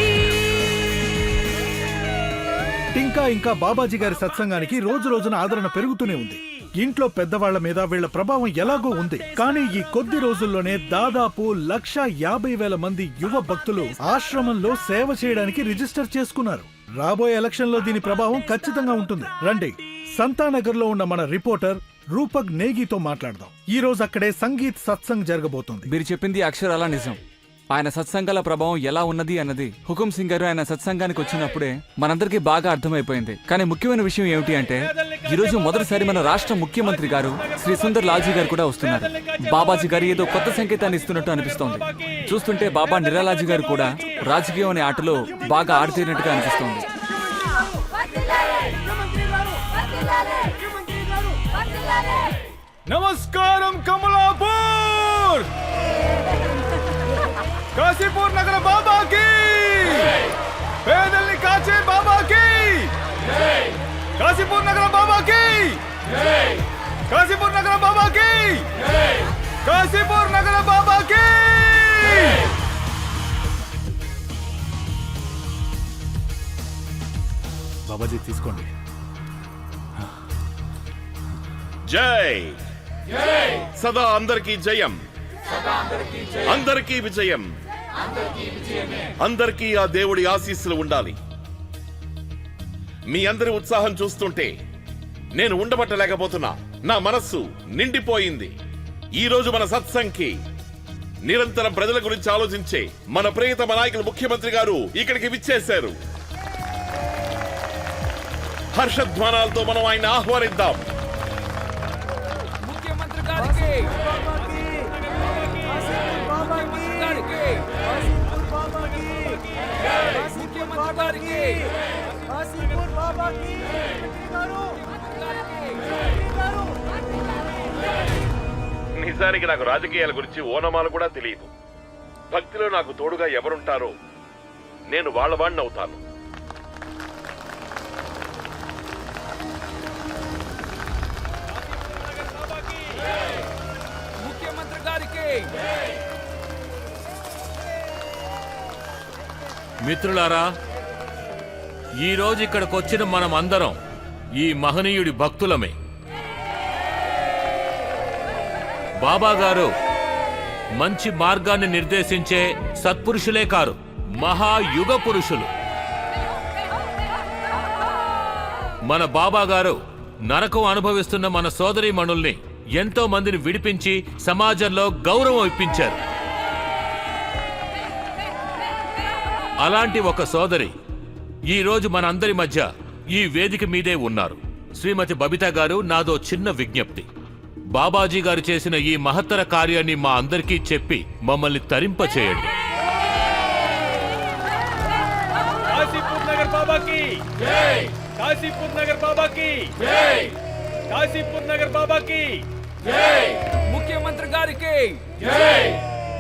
ఇంకా బాబాజీ గారి సత్సంగానికి రోజు రోజున ఆదరణ పెరుగుతూనే ఉంది. ఇంట్లో పెద్దవాళ్ల మీద వీళ్ల ప్రభావం ఎలాగో ఉంది. కానీ ఈ కొద్ది రోజుల్లోనే దాదాపు 1,50,000 మంది యువ భక్తులు ఆశ్రమంలో సేవ చేయడానికి రిజిస్టర్ చేసుకున్నారు. రాబోయే ఎలక్షన్ లో దీని ప్రభావం ఖచ్చితంగా ఉంటుంది. రండి, సంతానగర్ లో ఉన్న మన రిపోర్టర్ రూపక్ నేగితో మాట్లాడదాం. ఈ రోజు అక్కడే సంగీత్ సత్సంగ్ జరగబోతుంది. మీరు చెప్పింది అక్షరాల నిజం. ఆయన సత్సంగాల ప్రభావం ఎలా ఉన్నది అన్నది హుకుం సింగ్ గారు ఆయన సత్సంగానికి వచ్చినప్పుడే మనందరికీ బాగా అర్థమైపోయింది. కానీ ముఖ్యమైన విషయం ఏమిటి అంటే, ఈ రోజు మొదటిసారి మన రాష్ట్ర ముఖ్యమంత్రి గారు శ్రీ సుందర్ లాల్జీ గారు కూడా వస్తున్నారు. బాబాజీ గారు ఏదో కొత్త సంకేతాన్ని ఇస్తున్నట్టు అనిపిస్తోంది. చూస్తుంటే బాబా నిరాలాజీ గారు కూడా రాజకీయం అనే ఆటలో బాగా ఆడితేరినట్టుగా అనిపిస్తోంది. నమస్కారం కమలాపూర్, కాశీపూర్ నగర బాబాకి, పేదల్ని కాచే బాబాకి, కాశీపూర్ నగర బాబాకి, కాశీపూర్ నగర బాబాకి, కాశీపూర్ నగర బాబాకి. బాబాజీ తీసుకోండి. జై సదా అందరికీ జయం, అందరికీ విజయం, అందరికీ ఆ దేవుడి ఆశీస్సులు ఉండాలి. మీ అందరి ఉత్సాహం చూస్తుంటే నేను ఉండబట్టలేకపోతున్నా. నా మనస్సు నిండిపోయింది. ఈ రోజు మన సత్సంగ్కి నిరంతరం ప్రజల గురించి ఆలోచించే మన ప్రియతమ నాయకులు ముఖ్యమంత్రి గారు ఇక్కడికి విచ్చేశారు. హర్షధ్వానాలతో మనం ఆయన ఆహ్వానిద్దాం. నిజానికి నాకు రాజకీయాల గురించి ఓనమాలు కూడా తెలియదు. భక్తిలో నాకు తోడుగా ఎవరుంటారో నేను వాళ్ళ వాడిని అవుతాను. మిత్రులారా, ఈరోజు ఇక్కడికొచ్చిన మనం అందరం ఈ మహనీయుడి భక్తులమే. బాబా గారు మంచి మార్గాన్ని నిర్దేశించే సత్పురుషులే కారు, మహాయుగ పురుషులు. మన బాబా గారు నరకం అనుభవిస్తున్న మన సోదరీమణుల్ని ఎంతో మందిని విడిపించి సమాజంలో గౌరవం ఇప్పించారు. అలాంటి ఒక సోదరి ఈ రోజు మనందరి మధ్య ఈ వేదిక మీదే ఉన్నారు. శ్రీమతి బబితా గారు, నాదో చిన్న విజ్ఞప్తి. బాబాజీ గారు చేసిన ఈ మహత్తర కార్యాన్ని మా అందరికీ చెప్పి మమ్మల్ని తరింపచేయండి. కాశీపూర్ నగర్ బాబాకి జై, కాశీపూర్ నగర్ బాబాకి జై, కాశీపూర్ నగర్ బాబాకి జై, ముఖ్యమంత్రి గారికి జై,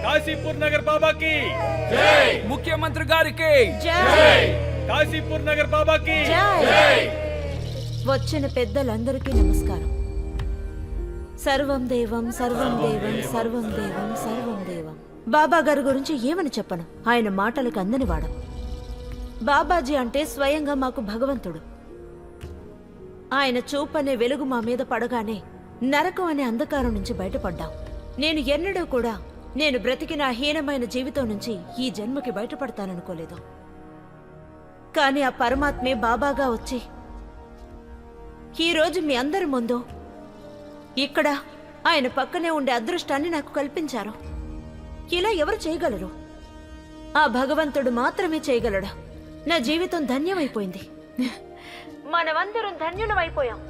కాశీపూర్ నగర్ బాబాకి జై, ముఖ్యమంత్రి గారికి జై, కాశీపూర్ నగర్ బాబాకి జై. వచ్చిన పెద్దలందరికీ నమస్కారం. సర్వం దేవం సర్వం దేవం సర్వం దేవం సర్వం దేవం. బాబా గారి గురించి ఏమని చెప్పను, ఆయన మాటలకు అందనివాడం. బాబాజీ అంటే స్వయంగా మాకు భగవంతుడు. ఆయన చూపనే వెలుగు మా మీద పడగానే నరకం అనే అంధకారం నుంచి బయటపడ్డాం. నేను ఎన్నడూ కూడా నేను బ్రతికిన హీనమైన జీవితం నుంచి ఈ జన్మకి బయటపడతాననుకోలేదు. కానీ ఆ పరమాత్మే బాబాగా వచ్చి ఈరోజు మీ అందరి ముందు ఇక్కడ ఆయన పక్కనే ఉండే అదృష్టాన్ని నాకు కల్పించారు. ఇలా ఎవరు చేయగలరు? ఆ భగవంతుడు మాత్రమే చేయగలడు. నా జీవితం ధన్యమైపోయింది. మనమందరం ధన్యులమైపోయాం.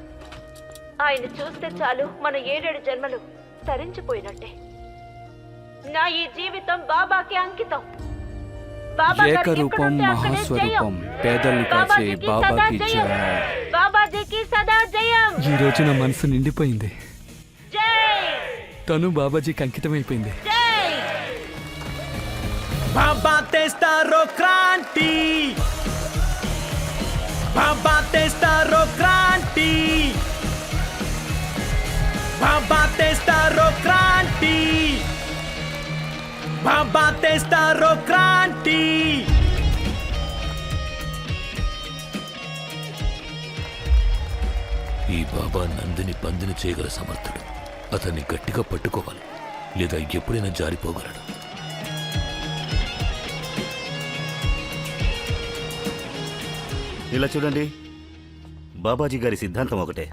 ఆయన చూస్తే చాలు మన 7 జన్మలు తరించిపోయినట్టే. నా ఈ జీవితం బాబాకి అంకితం. బాబా గారు ఏకరూపం ఎక్కడుంటే అక్కడే మహాస్వరూపం జయం. పేదల్ని కాచే బాబాజీకి సదా బాబాకి జయం. జయ. బాబాజీకి సదా జయం. ఈ రోజు నా మనసు నిండిపోయింది. జై తను బాబాజీకి అంకితమైపోయింది. జై. బాబా తెస్తారో క్రాంతి, బాబా తెస్తారో క్రాంతి, బాబా తెస్తారో క్రాంతి, బాబా తెస్తారో క్రాంతి. ఈ బాబా నందిని పందిని చేయగల సమర్థుడు. అతన్ని గట్టిగా పట్టుకోవాలి, లేదా ఎప్పుడైనా జారిపోగలడు. ఇలా చూడండి, బాబాజీ గారి సిద్ధాంతం ఒకటే,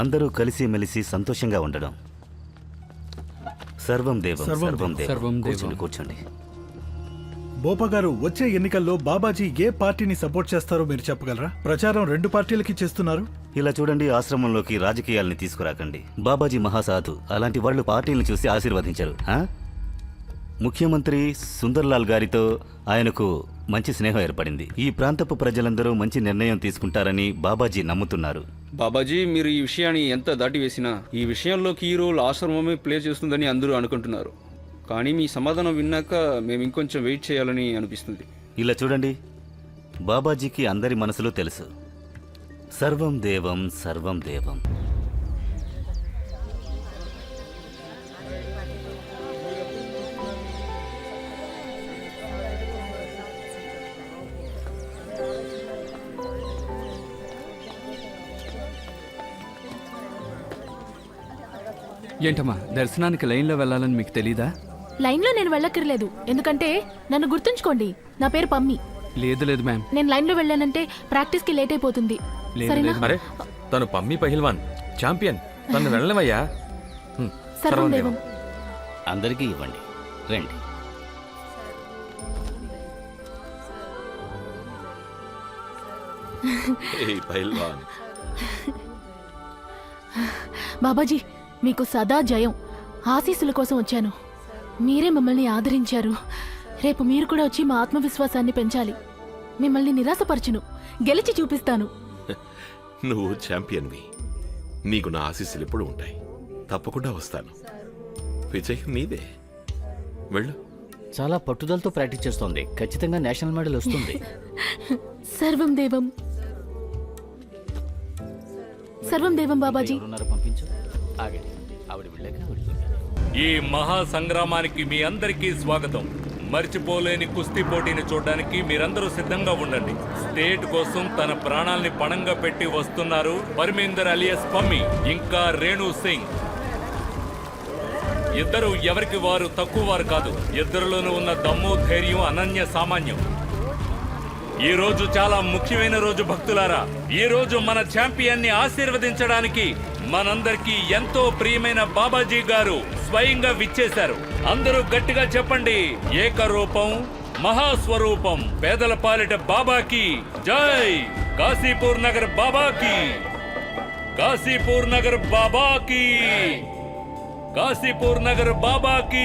అందరూ కలిసిమెలిసి సంతోషంగా ఉండడం. సర్వం దేవం సర్వం దేవం. కూర్చోండి కూర్చోండి. బోపా గారు, వచ్చే ఎన్నికల్లో బాబాజీ ఏ పార్టీని సపోర్ట్ చేస్తారో మీరు చెప్పగలరా? ప్రచారం 2 పార్టీలకి చేస్తున్నారు. ఇలా చూడండి, ఆశ్రమంలోకి రాజకీయాల్ని తీసుకురాకండి. బాబాజీ మహాసాధు, అలాంటి వాళ్ళు పార్టీలను చూసి ఆశీర్వదించరు. ముఖ్యమంత్రి సుందర్లాల్ గారితో ఆయనకు మంచి స్నేహం ఏర్పడింది. ఈ ప్రాంతపు ప్రజలందరూ మంచి నిర్ణయం తీసుకుంటారని బాబాజీ నమ్ముతున్నారు. బాబాజీ, మీరు ఈ విషయాన్ని ఎంత దాటివేసినా ఈ విషయంలో కీ రోల్ ఆశ్రమమే ప్లే చేస్తుందని అందరూ అనుకుంటున్నారు. కానీ మీ సమాధానం విన్నాక మేము ఇంకొంచెం వెయిట్ చేయాలని అనిపిస్తుంది. ఇలా చూడండి, బాబాజీకి అందరి మనసులో తెలుసు, సర్వం దేవం సర్వం దేవం. ఏంటమ్మా, దర్శనానికి లైన్లో వెళ్ళాలని మీకు తెలీదా? లైన్లో నేను వెళ్ళక్కర్లేదు, ఎందుకంటే నన్ను గుర్తుంచుకోండి, నా పేరు పమ్మి. లేదు లేదు మ్యామ్. నేను లైన్లో వెళ్ళానంటే ప్రాక్టీస్కి లేట్ అయిపోతుంది. లేదు సరేనా? లేదు. అరే, తను పమ్మి పహిల్వాన్ ఛాంపియన్, తను వెళ్ళవయ్యా. సర్వం దేవం. అందరికీ ఇవ్వండి, రండి. ఏయ్ పైల్వాన్, బాబాజీ, మీకు సదా జయం. ఆశీస్సుల కోసం వచ్చాను. మీరే మమ్మల్ని ఆదరించారు. రేపు మీరు కూడా వచ్చి మా ఆత్మవిశ్వాసాన్ని పెంచాలి. మిమ్మల్ని నిరాశపరచును, గెలిచి చూపిస్తాను. నువ్వు ఛాంపియన్వి. నీకు నా ఆశీస్సులు ఎప్పుడు ఉంటాయి. తప్పకుండా వస్తాను. విజయం నీదే. వెళ్ళు. చాలా పట్టుదలతో ప్రాక్టీస్ చేస్తోంది. ఖచ్చితంగా నేషనల్ మెడల్ వస్తుంది. సర్వం దేవం సర్వం దేవం. బాబాజీ, పంపించు. ఆగండి, ఆవిడ వెళ్ళాక ఈ మహా సంగ్రామానికి మీ అందరికీ స్వాగతం. మర్చిపోలేని కుస్తీ పోటీని చూడడానికి మీరందరూ సిద్ధంగా ఉండండి. స్టేట్ కోసం తన ప్రాణాల్ని పణంగా పెట్టి వస్తున్నారు పరమేందర్ అలియస్ పమ్మి, ఇంకా రేణు సింగ్. ఇద్దరు ఎవరికి వారు తక్కువ వారు కాదు. ఇద్దరిలోనూ ఉన్న దమ్ము, ధైర్యం అనన్య సామాన్యం. ఈ రోజు చాలా ముఖ్యమైన రోజు భక్తులారా. ఈ రోజు మన ఛాంపియన్ ని ఆశీర్వదించడానికి మనందరికీ ఎంతో ప్రియమైన బాబాజీ గారు స్వయంగా విచ్చేశారు. అందరూ గట్టిగా చెప్పండి, ఏకరూపం మహాస్వరూపం పేదల పాలిట బాబాకి జై. కాశీపూర్ నగర్ బాబాకి, కాశీపూర్ నగర్ బాబాకి, కాశీపూర్ నగర్ బాబాకి,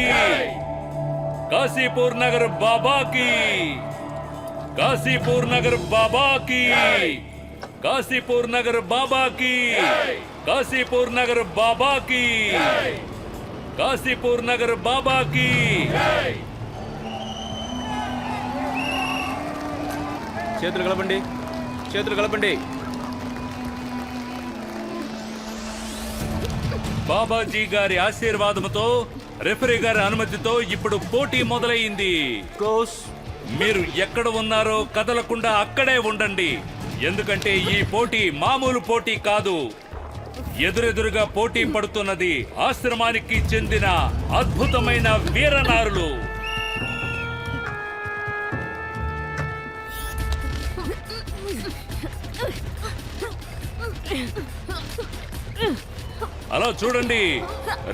కాశీపూర్ నగర్ బాబాకి, కాశీపూర్ నగర్ బాబాకి, కాశీపూర్ నగర్ బాబాకి, కాశీపూర్ నగర్ బాబాకి, కాశీపూర్ నగర్ బాబాకి. చేతులు కలపండి, చేతులు కలపండి. బాబాజీ గారి ఆశీర్వాదంతో, రెఫరీ గారి అనుమతితో ఇప్పుడు పోటీ మొదలైంది. మీరు ఎక్కడ ఉన్నారో కదలకుండా అక్కడే ఉండండి. ఎందుకంటే ఈ పోటీ మామూలు పోటీ కాదు. ఎదురెదురుగా పోటీ పడుతున్నది ఆశ్రమానికి చెందిన అద్భుతమైన వీరనారులు. అలా చూడండి,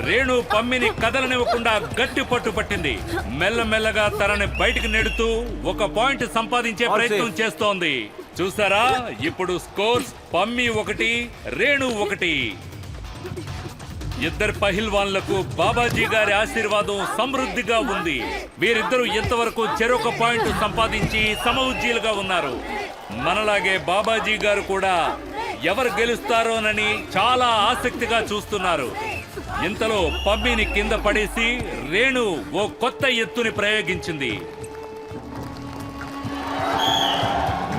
రేణు పమ్మిని కదలనివ్వకుండా గట్టి పట్టు పట్టింది. మెల్లమెల్లగా తనని బయటికి నెడుతూ ఒక పాయింట్ సంపాదించే ప్రయత్నం చేస్తోంది. చూసారా, ఇప్పుడు స్కోర్స్ పమ్మి 1, రేణు 1. ఇద్దరు పహిల్వాన్లకు బాబాజీ గారి ఆశీర్వాదం సమృద్ధిగా ఉంది. వీరిద్దరూ ఇంతవరకు చెరొక పాయింట్ సంపాదించి సమఉజ్జీలుగా ఉన్నారు. మనలాగే బాబాజీ గారు కూడా ఎవరు గెలుస్తారోనని చాలా ఆసక్తిగా చూస్తున్నారు. ఇంతలో పమ్మిని కింద పడేసి రేణు ఓ కొత్త ఎత్తుని ప్రయోగించింది.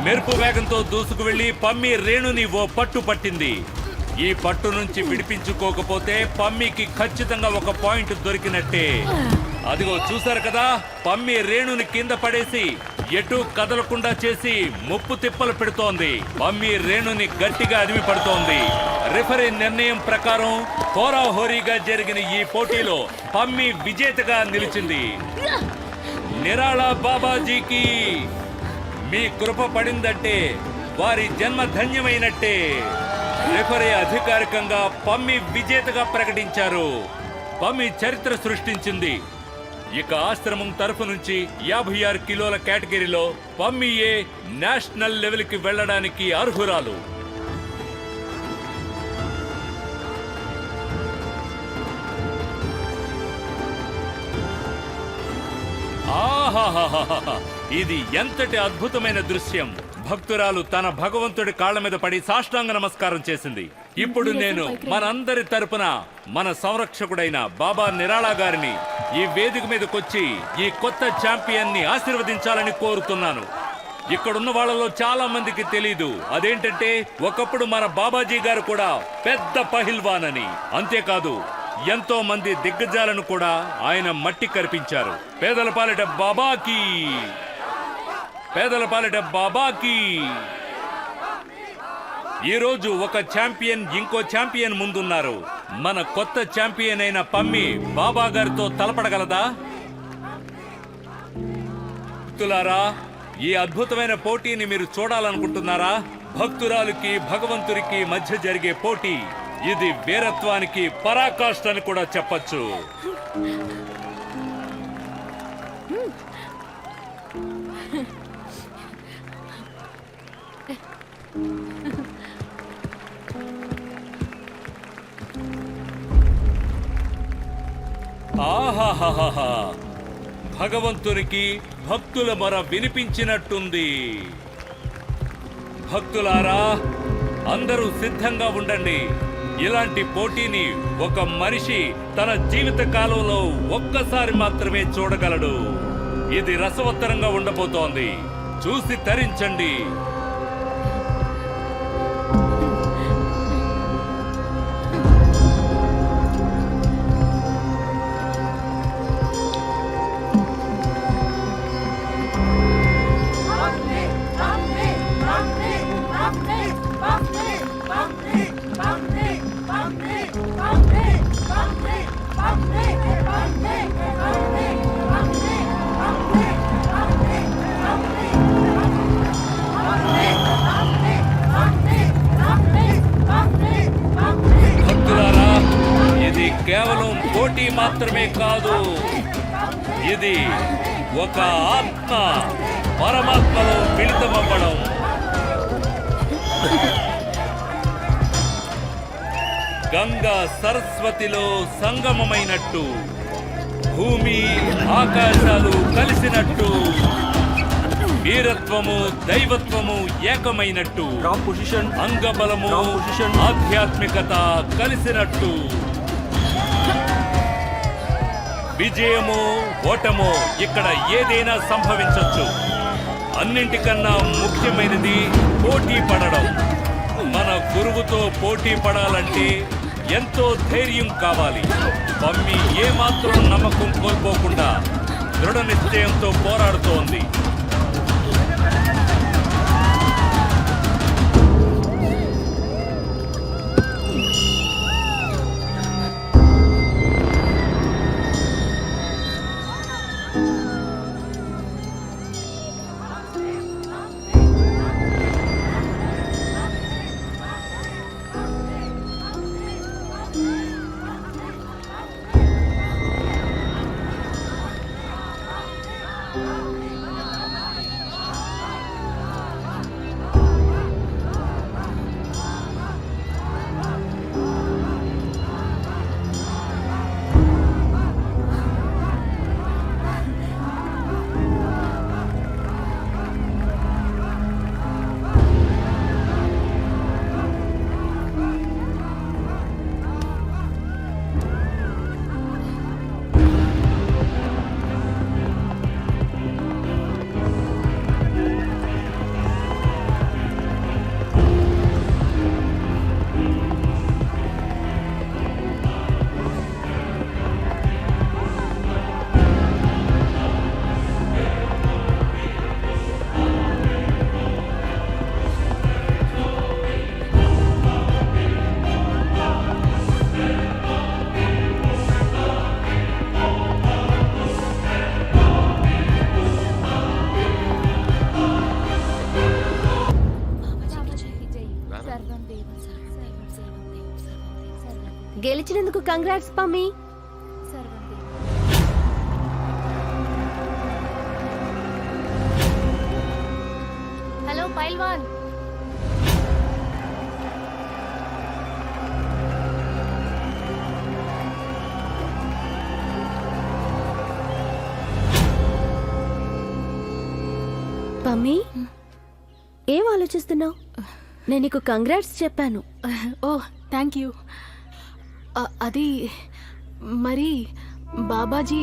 మెరుపు వేగంతో దూసుకు వెళ్లి పమ్మి రేణుని ఓ పట్టు పట్టింది. ఈ పట్టు నుంచి విడిపించుకోకపోతే పమ్మికి ఖచ్చితంగా ఒక పాయింట్ దొరికినట్టే. అదిగో చూసారు కదా, పమ్మి రేణుని కింద పడేసి ఎటు కదలకుండా చేసి ముప్పు తిప్పలు పెడుతోంది. పమ్మి రేణుని గట్టిగా అదిమి పడుతోంది. రిఫరీ నిర్ణయం ప్రకారం హోరాహోరీగా జరిగిన ఈ పోటీలో పమ్మి విజేతగా నిలిచింది. నిరాళ బాబాజీకి మీ కృప పడిందంటే వారి జన్మ ధన్యమైనట్టే. రిఫరీ అధికారికంగా పమ్మి విజేతగా ప్రకటించారు. పమ్మి చరిత్ర సృష్టించింది. ఇక ఆశ్రమం తరఫు నుంచి 56 కిలోల కేటగిరీలో పమ్మియే నేషనల్ లెవెల్కి వెళ్ళడానికి అర్హురాలు. ఆహాహాహా, ఇది ఎంతటి అద్భుతమైన దృశ్యం. భక్తురాలు తన భగవంతుడి కాళ్ల మీద పడి సాష్టాంగ నమస్కారం చేసింది. ఇప్పుడు నేను మనందరి తరపున మన సంరక్షకుడైన బాబా నిరాళా గారిని ఈ వేదిక మీదకొచ్చి ఈ కొత్త ఛాంపియన్ ని ఆశీర్వదించాలని కోరుతున్నాను. ఇక్కడున్న వాళ్ళలో చాలా మందికి తెలీదు, అదేంటంటే ఒకప్పుడు మన బాబాజీ గారు కూడా పెద్ద పహిల్వాన్ అని. అంతేకాదు, ఎంతో మంది దిగ్గజాలను కూడా ఆయన మట్టి కరిపించారు. పేదల పాలిట బాబాకి, పేదల పాలిట బాబాకి. ఈ రోజు ఒక ఛాంపియన్ ఇంకో ఛాంపియన్ ముందున్నారు. మన కొత్త ఛాంపియన్ అయిన పమ్మి బాబా గారితో తలపడగలదా? భక్తులారా, ఈ అద్భుతమైన పోటీని మీరు చూడాలనుకుంటున్నారా? భక్తురాలికి భగవంతుడికి మధ్య జరిగే పోటీ. ఇది వీరత్వానికి పరాకాష్ఠ అని కూడా చెప్పచ్చు. ఆహాహాహా, భగవంతునికి భక్తుల మొర వినిపించినట్టుంది. భక్తులారా, అందరూ సిద్ధంగా ఉండండి. ఇలాంటి పోటీని ఒక మనిషి తన జీవిత కాలంలో ఒక్కసారి మాత్రమే చూడగలడు. ఇది రసవత్తరంగా ఉండబోతోంది. చూసి తరించండి. భక్తులారా, ఇది కేవలం పోటీ మాత్రమే కాదు. ఇది ఒక ఆత్మ పరమాత్మలో మిళితమవ్వడం. గంగా సరస్వతిలో సంగమమైనట్టు, భూమి ఆకాశాలు కలిసినట్టు, వీరత్వము దైవత్వము ఏకమైనట్టు, అంగబలము ఆధ్యాత్మికత కలిసినట్టు, విజయము ఓటము ఇక్కడ ఏదైనా సంభవించొచ్చు. అన్నింటికన్నా ముఖ్యమైనది పోటీ పడడం. మన గురువుతో పోటీ పడాలంటే ఎంతో ధైర్యం కావాలి. పమ్మి ఏమాత్రం నమ్మకం కోల్పోకుండా దృఢ నిశ్చయంతో పోరాడుతోంది. కంగ్రాట్స్ పమ్మి. హలో పైల్వాన్. పమ్మి, ఏం ఆలోచిస్తున్నావు? నేను నీకు కంగ్రాట్స్ చెప్పాను. ఓ థ్యాంక్ యూ. అది మరి బాబాజీ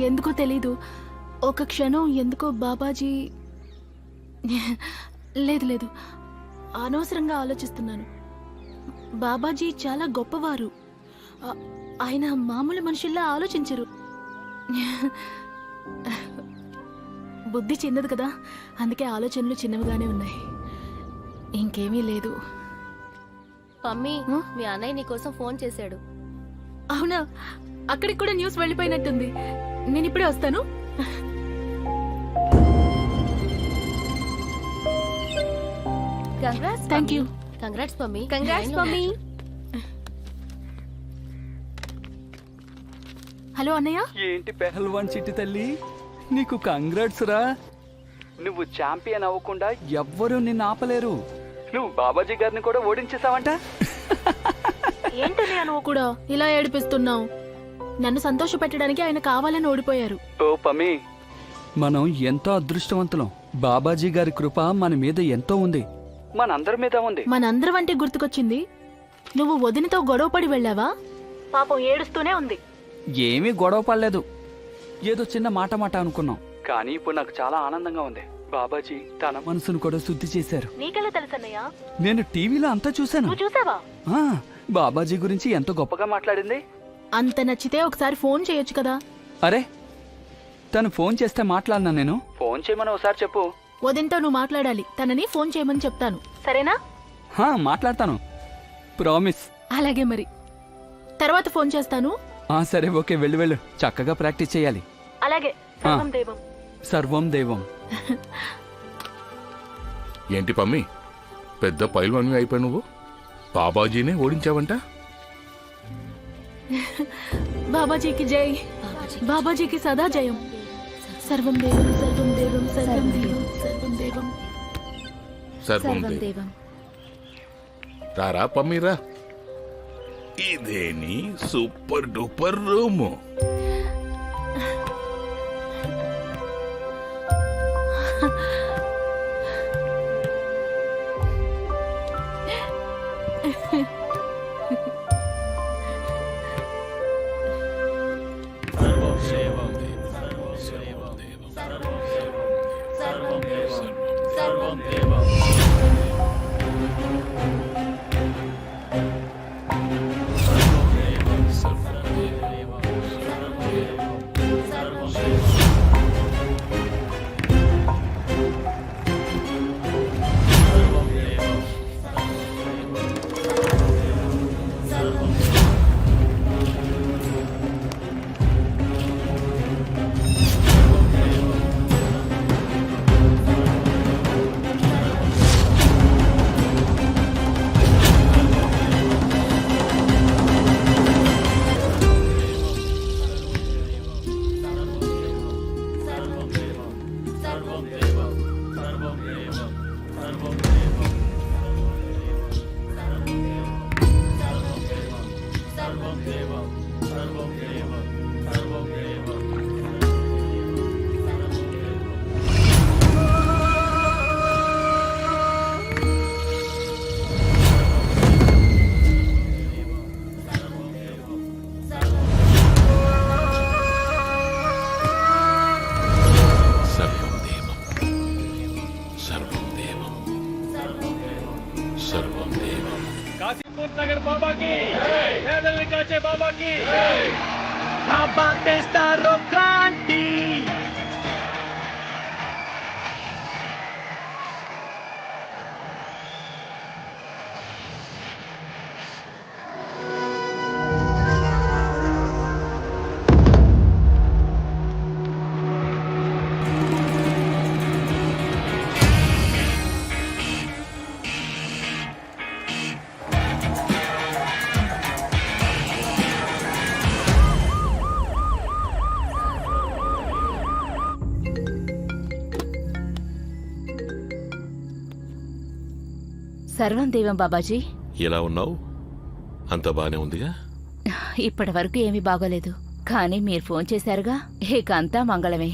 ఎందుకో తెలీదు, ఒక క్షణం ఎందుకో బాబాజీ లేదు అనవసరంగా ఆలోచిస్తున్నాను. బాబాజీ చాలా గొప్పవారు. ఆయన మామూలు మనుషుల్లా ఆలోచించరు. బుద్ధి చిన్నది కదా, అందుకే ఆలోచనలు చిన్నవిగానే ఉన్నాయి. ఇంకేమీ లేదు. పమ్మి, మీ అన్నయ్య నీ కోసం ఫోన్ చేశాడు. అవునా? అక్కడికి కూడా న్యూస్ వెళ్ళిపోయినట్టుంది. నేను ఇప్పుడే వస్తాను. Congrats. Thank you. Congrats Pammi. Congrats Pammi. Hello అన్నయ్య. ఏంటి పెహల్వాన్ చిట్టి తల్లి, నీకు కంగ్రాట్స్ రా. నువ్వు ఛాంపియన్ అవ్వకుండా ఎవ్వరూ నిన్ను ఆపలేరు. నువ్వు బాబాజీ గారిని కూడా ఓడించేసావంట. ఏంటన్నయ్య నువ్వు కూడా ఇలా ఏడిపిస్తున్నావు? నన్ను సంతోష పెట్టడానికి ఆయన కావాలని ఓడిపోయారు. ఓ పమి, మనం ఎంతో అదృష్టవంతులం. బాబాజీ గారి కృప మన మీద ఎంతో ఉంది, మనందరి మీద ఉంది. మనందరం అంటే గుర్తుకొచ్చింది, నువ్వు వదినతో గొడవపడి వెళ్ళావా? పాపం ఏడుస్తూనే ఉంది. ఏమీ గొడవ పడలేదు, ఏదో చిన్న మాట అనుకున్నాం. కానీ ఇప్పుడు నాకు చాలా ఆనందంగా ఉంది. బాబాజీ తన మనసును కూడా శుద్ధి చేశారు. నీకెలా తెలుసన్నయ్య? నేను టీవీలో అంతా చూశాను. నువ్వు చూసావా? బాబాజీ గురించి ఎంతో గొప్పగా మాట్లాడింది. అంత నచ్చితే ఒకసారి ఫోన్ చేయొచ్చు కదా. అరే, తను ఫోన్ చేస్తే మాట్లాడినా నేను? ఫోన్ చేయమని ఒకసారి చెప్పు. వదినతో నువ్వు మాట్లాడాలి, తనని ఫోన్ చేయమని చెప్తాను, సరేనా? మాట్లాడతాను, ప్రామిస్. అలాగే మరి, తర్వాత ఫోన్ చేస్తాను. సరే, ఓకే, వెళ్ళు. చక్కగా ప్రాక్టీస్ చేయాలి. అలాగే. సర్వం దేవం. సర్వం దేవం. ఏంటి పమ్మి, పెద్ద పైల్వాన్వి అయిపోయి నువ్వు బాబాజీనే ఓడించావంట? బాబాజీకి జై. బాబాజీకి సదా జయం. సర్వం దేవం, సర్వం దేవం, సర్వం దేవం, సర్వం దేవం, సర్వం దేవం. రారా పమ్మిరా, ఇదేని సూపర్ డూపర్ రూము. సర్వం దేవం బాబాజీ. ఎలా ఉన్నావు? అంత బానే ఉందిగా? ఇప్పటి వరకు ఏమీ బాగోలేదు, కానీ మీరు ఫోన్ చేశారుగా, ఇక అంతా మంగళమే.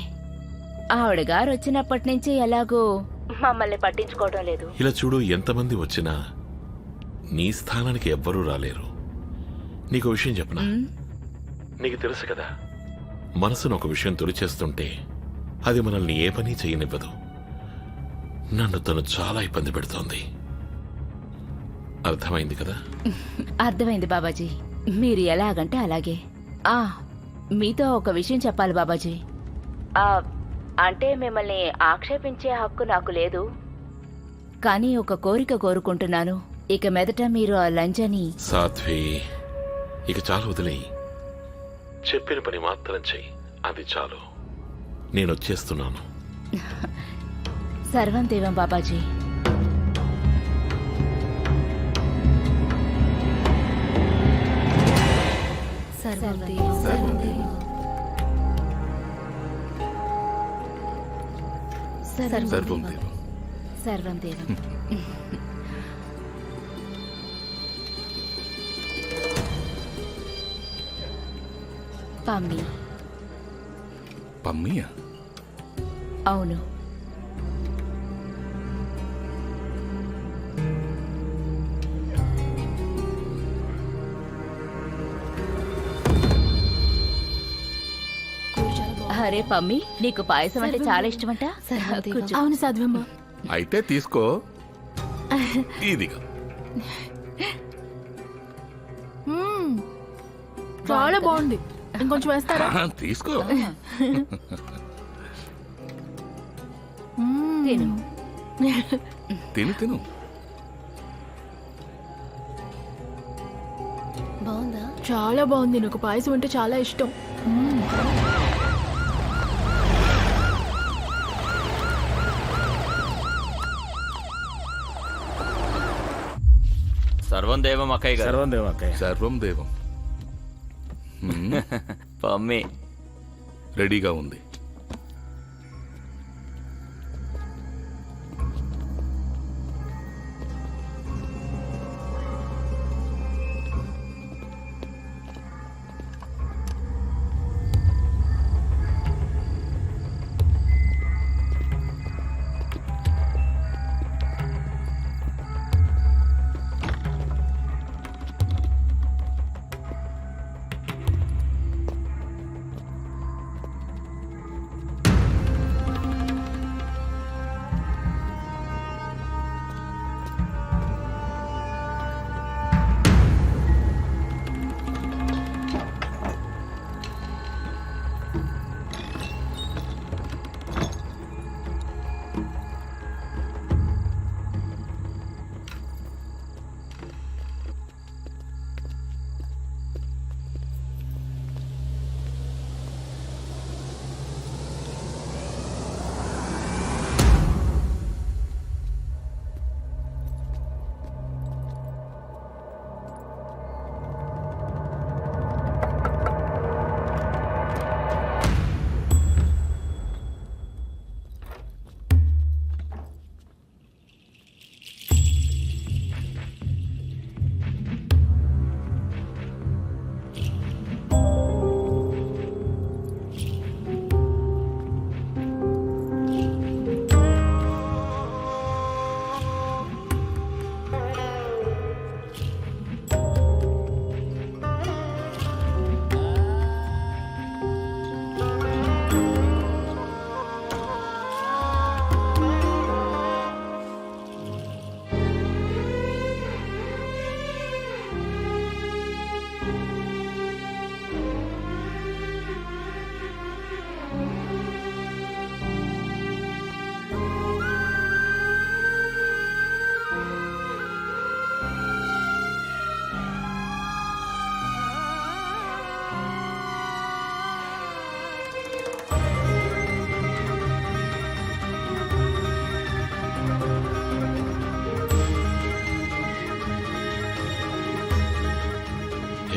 ఆవిడ గారు వచ్చినప్పటి నుంచి ఎలాగో మమ్మల్ని పట్టించుకోవడం లేదు. ఇలా చూడు, ఎంతమంది వచ్చినా నీ స్థానానికి ఎవ్వరూ రాలేరు. నీకు విషయం చెప్పనా? నీకు తెలుసు కదా, మనసును ఒక విషయం తొలిచేస్తుంటే అది మనల్ని ఏ పని చేయనివ్వదు. నన్ను తను చాలా ఇబ్బంది పెడుతోంది. అర్థమైంది కదా? అర్థమైంది బాబాజీ, మీరు ఎలాగంటే అలాగే. మీతో ఒక విషయం చెప్పాలి బాబాజీ. అంటే మిమ్మల్ని ఆక్షేపించే హక్కు నాకు లేదు, కానీ ఒక కోరిక కోరుకుంటున్నాను. ఇక మీదట మీరు ఆ లంజని... సాధ్వి, ఇక చాలు, వదిలేయి. చెప్పిన పని మాత్రం చెయ్యి, అది చాలు. నేను వచ్చేస్తున్నాను. సర్వం దేవం బాబాజీ. సర్వం దేవం, సర్వం దేవం. సర్వం దేవం, సర్వం దేవం. పమ్మి. పమ్మియా? అవును. అరే పమ్మి, నీకు పాయసం అంటే చాలా ఇష్టమంట. కూర్చో. అవును సాధ్వమ్మ. అయితే తీసుకో. ఇదిగా. చాలా బాగుంది, ఇంకొంచెం వేస్తారా? తీసుకో. తిను. తిను తిను. బాగుందా? చాలా బాగుంది, నాకు పాయసం అంటే చాలా ఇష్టం. సర్వం దేవం అక్కయ్య గారు. సర్వం దేవం అక్కయ్య. సర్వం దేవం. పమ్మి రెడీగా ఉంది.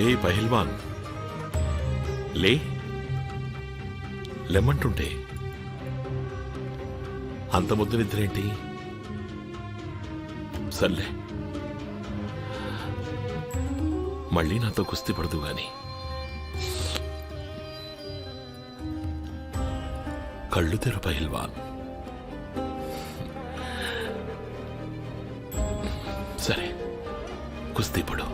హే పహిల్వాన్, లే, లెమ్మంటుంటే అంత ముద్దు నిద్రేంటి? సర్లే, మళ్ళీ నాతో కుస్తీ పడదు గాని. కళ్ళు తెరు పహిల్వాన్. సరే, కుస్తీ పడు.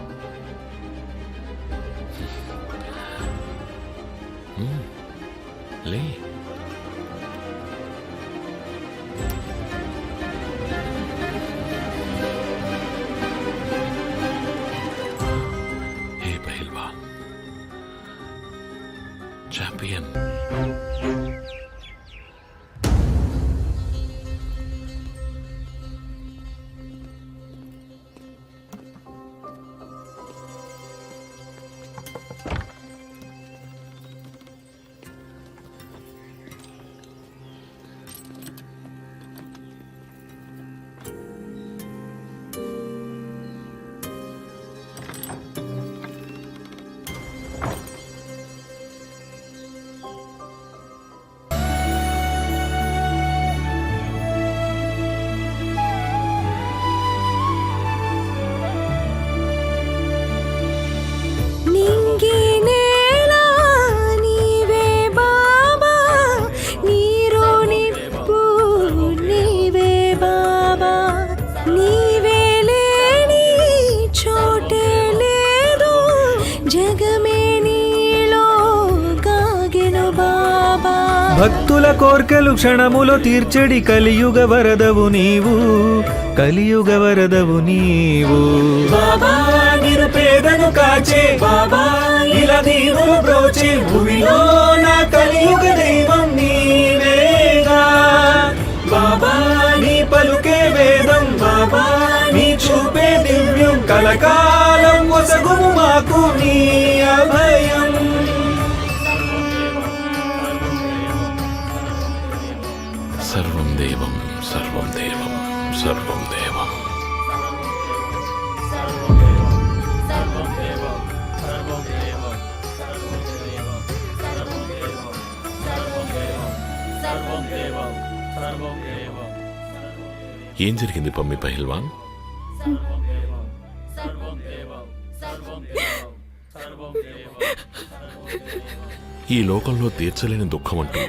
లే. హే పహిల్వాన్, ఛాంపియన్. భక్తుల కోర్కెలు క్షణములో తీర్చడి కలియుగ వరదవు నీవు, కలియుగ వరదవు నీవు. బాబా నిరుపేదను కాచే బాబా, ఇలా దీనులు బ్రోచే భూమిలో నా కలియుగ దైవం నీవేగా. బాబా నీ పలుకే వేదం, బాబా నీ చూపే దివ్యం, కలకాలం ఒసగుము మాకు నీ అభయం. సర్వం దేవం, సర్వం దేవం, సర్వం దేవం. ఏం జరిగింది పమ్మి పహిల్వాన్? ఈ లోకంలో తీర్చలేని దుఃఖం అంటూ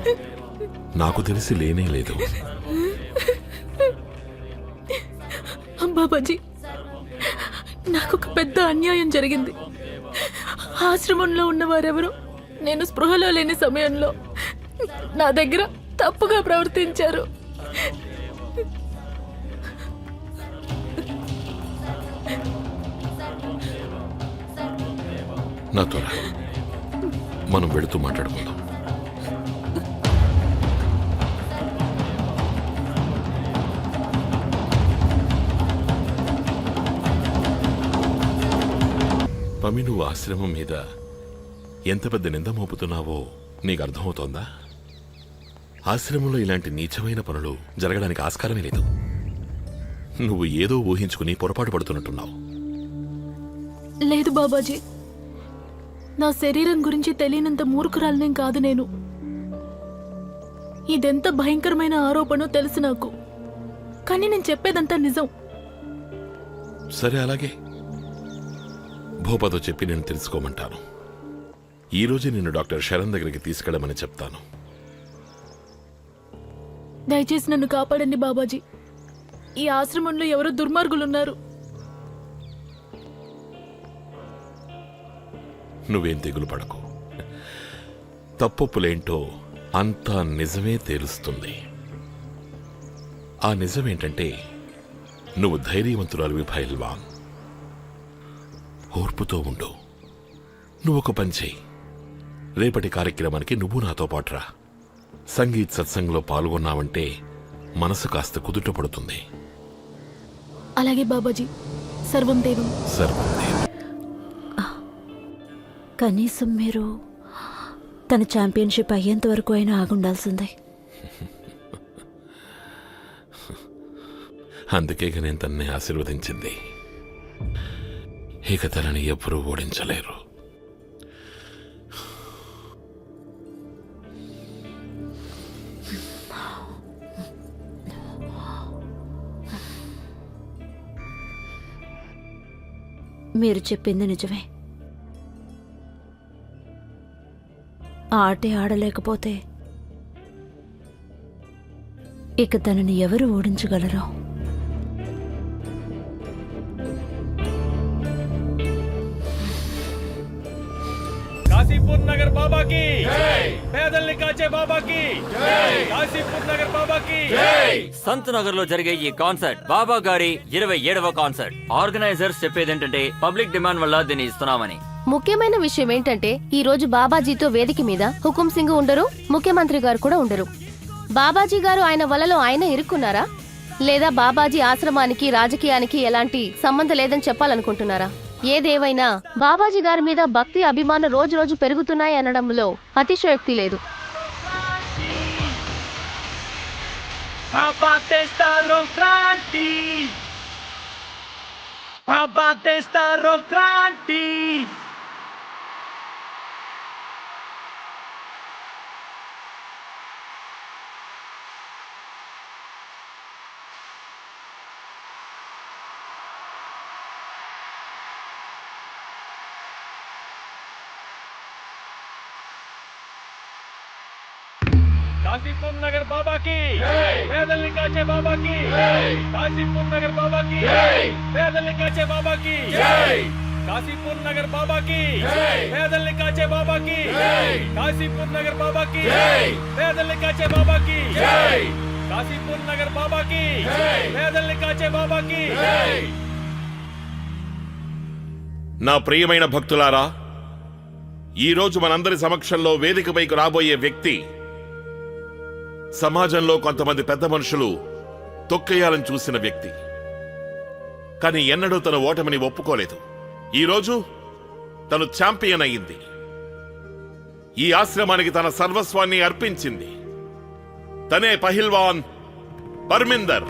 నాకు తెలిసి లేనే లేదు. బాబాజీ, నాకొక పెద్ద అన్యాయం జరిగింది. ఆశ్రమంలో ఉన్నవారెవరో నేను స్పృహలో లేని సమయంలో నా దగ్గర తప్పుగా ప్రవర్తించారు. నాతో రా, మనం వెళుతూ మాట్లాడుకుందాం. పమి, నువ్వు ఆశ్రమం మీద ఎంత పెద్ద నింద మోపుతున్నావో నీకు అర్థమవుతోందా? ఆశ్రమంలో ఇలాంటి నీచమైన పనులు జరగడానికి ఆస్కారమే లేదు. నువ్వు ఏదో ఊహించుకుని పొరపాటు పడుతున్నట్టున్నావు. లేదు బాబాజీ, నా శరీరం గురించి తెలియనంత మూర్ఖురాలనేం కాదు నేను. ఇదెంత భయంకరమైన ఆరోపణో తెలుసు నాకు, కానీ నేను చెప్పేదంతా నిజం. సరే, అలాగే భోపాతో చెప్పి నేను తెలుసుకోమంటాను. ఈరోజు నిన్ను డాక్టర్ శరణ్ దగ్గరికి తీసుకెళ్ళమని చెప్తాను. దయచేసి నన్ను కాపాడండి బాబాజీ. ఈ ఆశ్రమంలో ఎవరో దుర్మార్గులున్నారు. నువ్వేం తెగులు పడకు. తప్పొప్పులేంటో అంతా నిజమే తేలుస్తుంది. ఆ నిజమేంటంటే నువ్వు ధైర్యవంతురాలివి పహిల్వాన్. ఓర్పుతో ఉండు. నువ్వొక పని చెయ్యి. రేపటి కార్యక్రమానికి నువ్వు నాతో పాటు రా. సంగీత్ సత్సంగంలో పాల్గొన్నావంటే మనసు కాస్త కుదుట పడుతుంది. అలాగే బాబాజీ. సర్వం దేవం. సర్వం దేవం. కనీసం మీరు తన ఛాంపియన్షిప్ అయ్యేంత వరకు అయినా ఆగుండాల్సిందే. అందుకేగా నేను తన్నే ఆశీర్వదించింది. ఇక తనని ఎప్పుడూ ఓడించలేరు. మీరు చెప్పింది నిజమే. ఆ ఆటే ఆడలేకపోతే ఇక తనని ఎవరు ఓడించగలరో. కాశీపూర్ నగర్ బాబాకి పేదల్ని కాచే బాబాకి కాశీపూర్ నగర్ బాబాకి సంత్ నగర్ లో జరిగే ఈ కాన్సర్ట్ బాబా గారి 27వ కాన్సర్ట్. ఆర్గనైజర్స్ చెప్పేదేంటంటే పబ్లిక్ డిమాండ్ వల్ల దీన్ని ఇస్తున్నామని. ముఖ్యమైన విషయం ఏంటంటే ఈ రోజు బాబాజీతో వేదిక మీద హుకుం సింగ్ ఉండరు, ముఖ్యమంత్రి గారు కూడా ఉండరు. బాబాజీ గారు ఆయన వలలో ఆయన ఇరుక్కున్నారా, లేదా బాబాజీ ఆశ్రమానికి రాజకీయానికి ఎలాంటి సంబంధం లేదని చెప్పాలనుకుంటున్నారా? ఏదేవైనా బాబాజీ గారి మీద భక్తి అభిమానం రోజు రోజు పెరుగుతున్నాయి అనడంలో అతిశయోక్తి లేదు. కాశీపూర్ నగర్ బాబాకి పేదల్ని కాచే బాబాకి కాశీపూర్ నగర్ బాబాకి పేదల్ని కాచే బాబాకి కాశీపూర్ నగర్ బాబాకి పేదల్ని కాచే బాబాకి కాశీపూర్ నగర్ బాబాకి పేదల్ని కాచే బాబాకి కాశీపూర్ నగర్ బాబాకి పేదల్ని కాచే బాబాకి. నా ప్రియమైన భక్తులారా, ఈరోజు మనందరి సమక్షంలో వేదికపైకి రాబోయే వ్యక్తి సమాజంలో కొంతమంది పెద్ద మనుషులు తొక్కేయాలని చూసిన వ్యక్తి. కానీ ఎన్నడూ తన ఓటమిని ఒప్పుకోలేదు. ఈరోజు తను ఛాంపియన్ అయ్యింది. ఈ ఆశ్రమానికి తన సర్వస్వాన్ని అర్పించింది. తనే పహిల్వాన్ పర్మిందర్.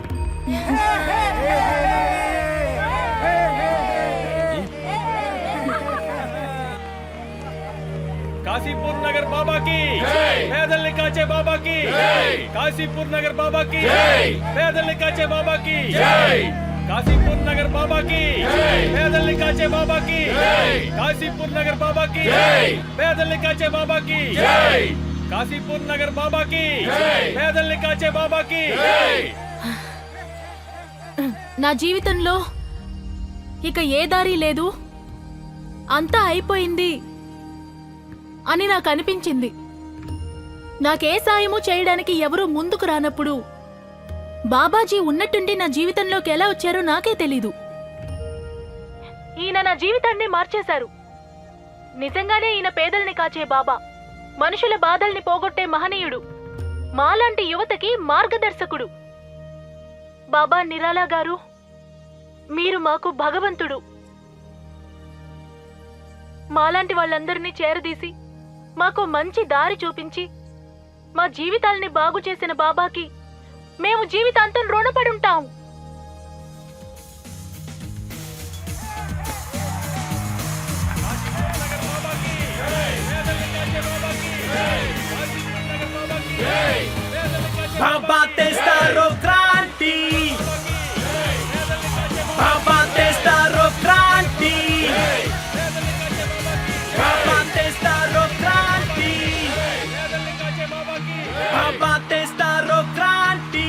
కాశీపూర్ నగర్ బాబాకి పేదల్ని కాచే బాబాకి కాశీపూర్ నగర్ బాబాకి పేదల్ని కాచే బాబాకి కాశీపూర్ నగర్ బాబాకి పేదల్ని కాచే బాబాకి కాశీపూర్ నగర్ బాబాకి పేదల్ని కాచే బాబాకి కాశీపూర్ నగర్ బాబాకి పేదల్ని కాచే బాబాకి. నా జీవితంలో ఇక ఏ దారి లేదు, అంతా అయిపోయింది అని నాకు అనిపించింది. నాకే సాయము చేయడానికి ఎవరూ ముందుకు రానప్పుడు బాబాజీ ఉన్నట్టుండి నా జీవితంలోకి ఎలా వచ్చారో నాకే తెలీదు. ఈయన నా జీవితాన్ని మార్చేశారు. నిజంగానే ఈయన పేదల్ని కాచే బాబా, మనుషుల బాధల్ని పోగొట్టే మహనీయుడు, మాలాంటి యువతకి మార్గదర్శకుడు. బాబా నిరాలా గారు, మీరు మాకు భగవంతుడు. మాలాంటి వాళ్ళందరినీ చేరదీసి మాకు మంచి దారి చూపించి మా జీవితాల్ని బాగు చేసిన బాబాకి మేము జీవితాంతం రుణపడి ఉంటాం. బాబా తెస్తారో క్రాంతి, బాబా తెస్తారో క్రాంతి, బాబా తెస్తారో క్రాంతి, బాబా తెస్తారో క్రాంతి.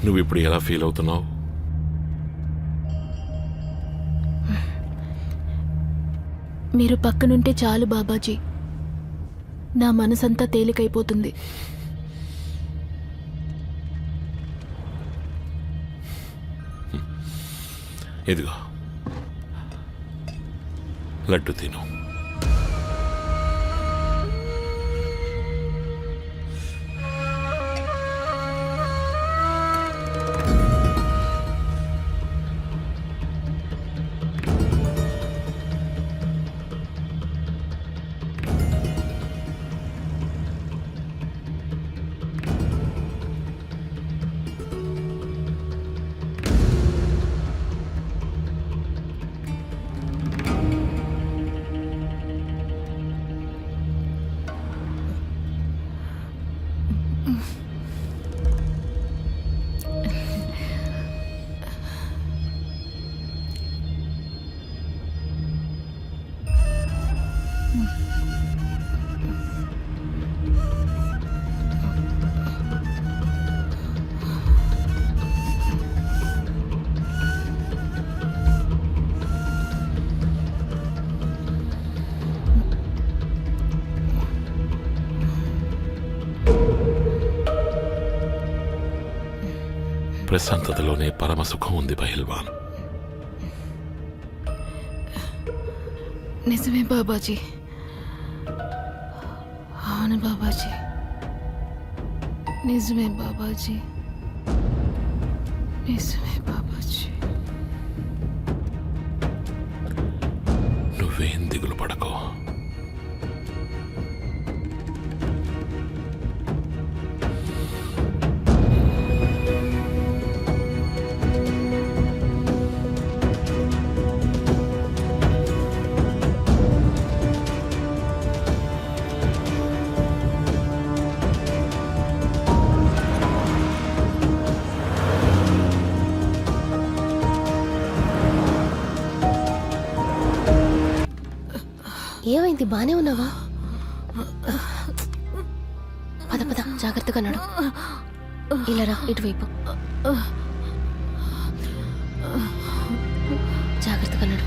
నువ్విప్పుడు ఎలా ఫీల్ అవుతున్నావు? మీరు పక్కనుంటే చాలు బాబాజీ, నా మనసంతా తేలికైపోతుంది. ఇదిగో లడ్డు తిను. ప్రశాంతతలోనే పరమసుఖం ఉంది పహిల్వాన్. నిజమే బాబాజీ. అవును బాబాజీ, నిజమే బాబాజీ, నిజమే బాబాజీ. నువ్వేం దిగులు పడకో. ఏమైంది? బానే ఉన్నావా? పద పద, జాగ్రత్తగా నడు. ఇలా రా, ఇటువైపు. జాగ్రత్తగా నడు.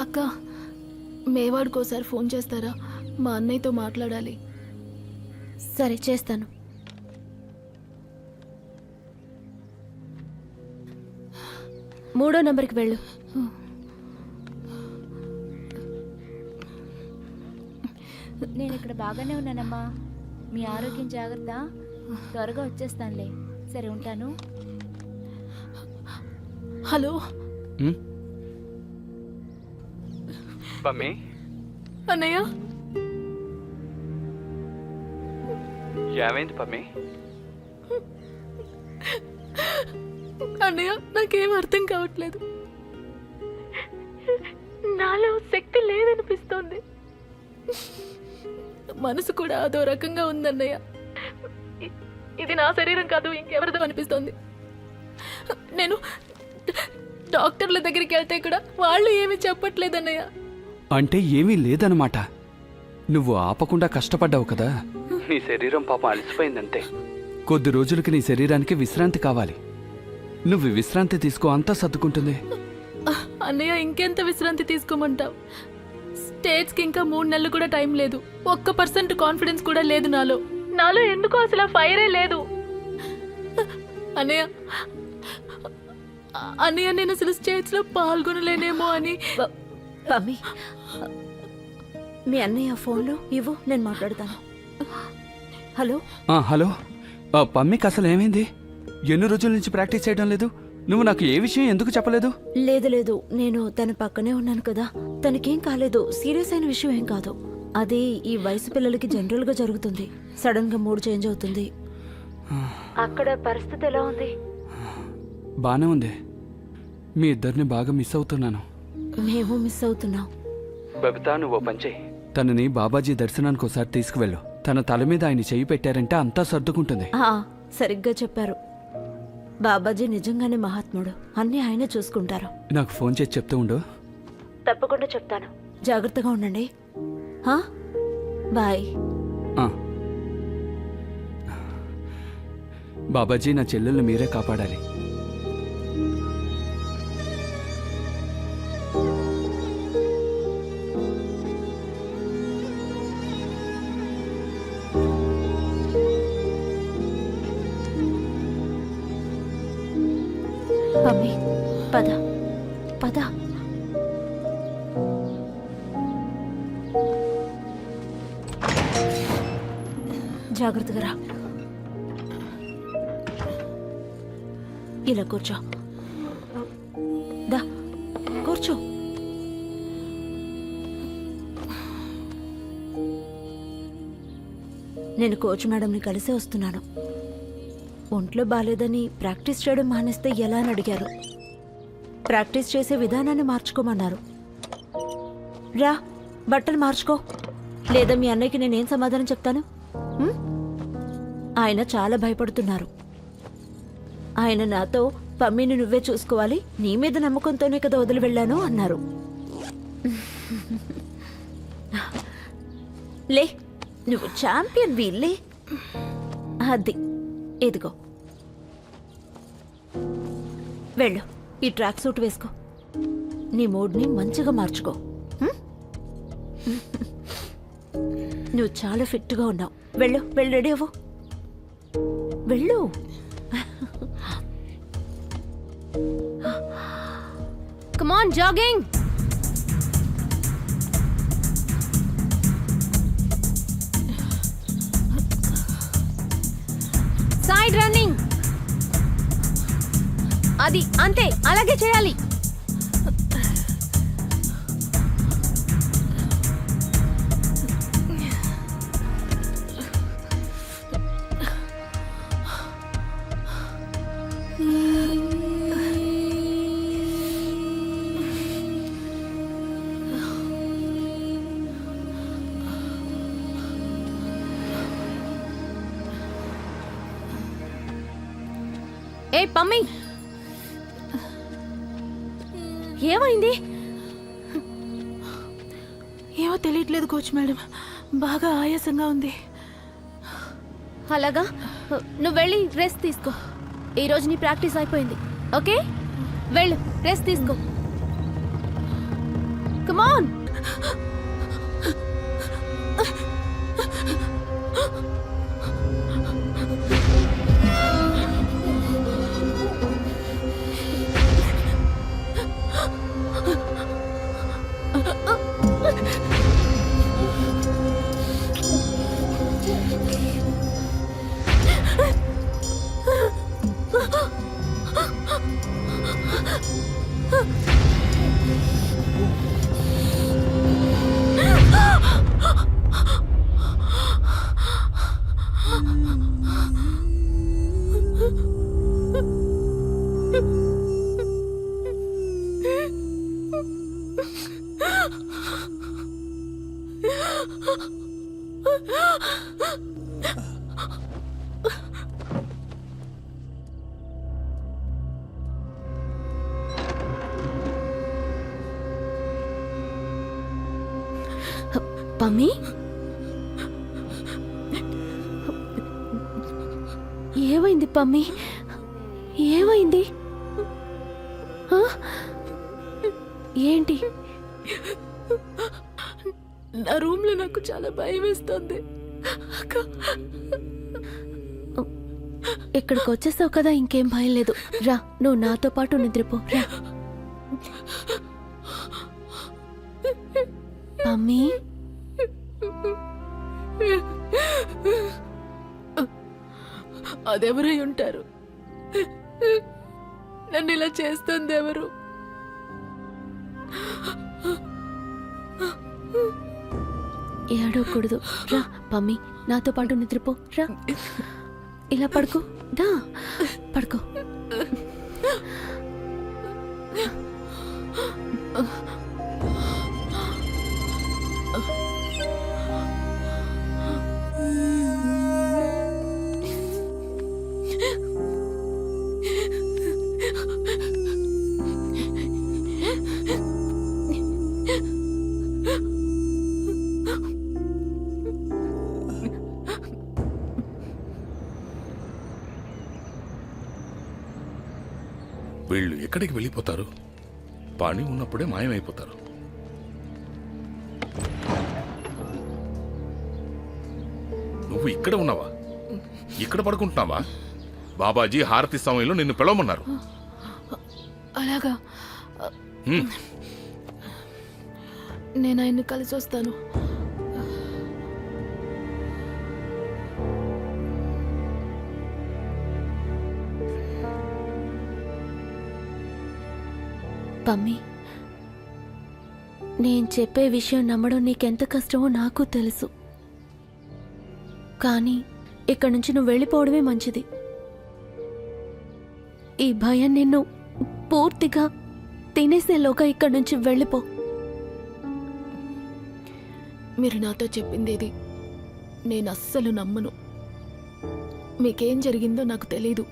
అక్క, మేవాడికోసారి ఫోన్ చేస్తారా? మా అన్నయ్యతో మాట్లాడాలి. సరే, చేస్తాను. మూడో నంబర్కి వెళ్ళు. నేను ఇక్కడ బాగానే ఉన్నానమ్మా. మీ ఆరోగ్యం జాగ్రత్త. త్వరగా వచ్చేస్తానులే. సరే, ఉంటాను. హలో పమ్మి, అన్నయ్య. ఏమైంది పమ్మి? అన్నయ్య, నాకేం అర్థం కావట్లేదు. నాలో శక్తి లేదనిపిస్తోంది. మనసు కూడా అదో రకంగా ఉందన్నయ్య. ఇది నా శరీరం కాదు, ఇంకెవరిదో అనిపిస్తోంది. నేను డాక్టర్ల దగ్గరికి వెళ్తే కూడా వాళ్ళు ఏమీ చెప్పట్లేదన్నయ్య. అంటే ఏమీ లేదన్నమాట. నువ్వు ఆపకుండా కష్టపడ్డావు కదా. నీ శరీరం పాపం అలసిపోయిందంతే. కొద్ది రోజులకి నీ శరీరానికి విశ్రాంతి కావాలి. నువ్వు విశ్రాంతి తీసుకో, అంతా సర్దుకుంటుంది. అన్నయ్య, ఇంకెంత విశ్రాంతి తీసుకోమంటావు? స్టేట్స్కి ఇంకా 3 నెలలు కూడా టైం లేదు. 1% కాన్ఫిడెన్స్ కూడా లేదు నాలో ఎందుకో అసలు ఫైరే లేదు. అన్నయ్య, నేను అసలు స్టేట్స్ లో పాల్గొనలేనేమో అని. పమ్మి, మీ అన్నయ్య ఫోన్లో ఇవ్వు, నేను మాట్లాడతాను. హలో. హలో పమ్మికి అసలు ఏమైంది? ఎన్ని రోజుల నుంచి ప్రాక్టీస్ చేయడం లేదు? నువ్వు నాకు ఏ విషయం ఎందుకు చెప్పలేదు? లేదు, నేను తన పక్కనే ఉన్నాను కదా. తనకేం కాలేదు, సీరియస్ అయిన విషయం ఏం కాదు. అది ఈ వయసు పిల్లలకి జనరల్ గా జరుగుతుంది. సడన్ గా మూడ్ చేంజ్ అవుతుంది. అక్కడ పరిస్థితి ఎలా ఉంది? బానే ఉంది. మీ ఇద్దరిని బాగా మిస్ అవుతున్నాను. మేము మిస్ అవుతున్నాం. బబితా, నువ్వు పంచే. తనని బాబాజీ దర్శనానికి ఒకసారి తీసుకువెళ్ళు. తన తల మీద ఆయన చెయ్యి పెట్టారంటే అంతా సర్దుకుంటుంది. సరిగ్గా చెప్పారు. బాబాజీ నిజంగానే మహాత్ముడు. అన్నీ ఆయనే చూసుకుంటారు. నాకు ఫోన్ చేసి చెప్తూ ఉండు. తప్పకుండా చెప్తాను. జాగ్రత్తగా ఉండండి. బాయ్. బాబాజీ, నా చెల్లెల్ని మీరే కాపాడాలి. మమ్మీ, పద పద. జాగ్రత్తగా రా. ఇలా కూర్చో. దా, కూర్చో. నేను కోచ్ మేడంని కలిసే వస్తున్నాను. ఒంట్లో బాలేదని ప్రాక్టీస్ చేయడం మానేస్తే ఎలా అని అడిగారు. ప్రాక్టీస్ చేసే విధానాన్ని మార్చుకోమన్నారు. రా, బట్టలు మార్చుకో. లేదా మీ అన్నయ్యకి నేనేం సమాధానం చెప్తాను? ఆయన చాలా భయపడుతున్నారు. ఆయన నాతో పమ్మిని నువ్వే చూసుకోవాలి, నీ మీద నమ్మకంతోనే కదా వదిలి వెళ్ళాను అన్నారు. లే, నువ్వు ఛాంపియన్ వీళ్ళే. అది ఇదిగో వెళ్ళు, ఈ ట్రాక్ సూట్ వేసుకో. నీ మూడ్ని మంచిగా మార్చుకో. హ్మ్? నువ్వు చాలా ఫిట్గా ఉన్నావు. వెళ్ళు, వెళ్ళి రెడీ అవ్వు. వెళ్ళు. Come on, jogging. Side running. అది అంతే, అలాగే చేయాలి. ఏ పమ్మి, ఏమైంది? ఏమో తెలియట్లేదు కోచ్ మేడం, బాగా ఆయాసంగా ఉంది. అలాగా, నువ్వు వెళ్ళి రెస్ట్ తీసుకో. ఈరోజు నీ ప్రాక్టీస్ అయిపోయింది. ఓకే, వెళ్ళు, రెస్ట్ తీసుకో. Come on. పమ్మి, ఏమైంది పమ్మి? ఏమైంది? ఆ? ఏంటి? నా రూమ్ లో నాకు చాలా భయం వేస్తుంది. ఇక్కడికి వచ్చేసావు కదా, ఇంకేం భయం లేదు. రా, నువ్వు నాతో పాటు నిద్రపో. రా పమ్మి. అదెవరై ఉంటారు? నన్ను ఇలా చేస్తుంది ఎవరు? ఏడవకూడదు. రా పమ్మి, నాతో పాటు నిద్రపో. రా, ఇలా పడుకో. దా, పడుకో. వీళ్ళు ఎక్కడికి వెళ్ళిపోతారు? పని ఉన్నప్పుడే మాయమైపోతారు. నువ్వు ఇక్కడ ఉన్నావా? ఇక్కడ పడుకుంటున్నావా? బాబాజీ హారతి సమయంలో నిన్ను పిలవమన్నారు. అలాగా, నేను ఆయన్ని కలిసి వస్తాను. పమ్మి, నేను చెప్పే విషయం నమ్మడం నీకెంత కష్టమో నాకు తెలుసు. కానీ ఇక్కడి నుంచి నువ్వు వెళ్ళిపోవడమే మంచిది. ఈ భయం నిన్ను పూర్తిగా తినేసేలోగా ఇక్కడి నుంచి వెళ్ళిపో. మీరు నాతో చెప్పిందేది నేను అస్సలు నమ్మను. మీకేం జరిగిందో నాకు తెలీదు.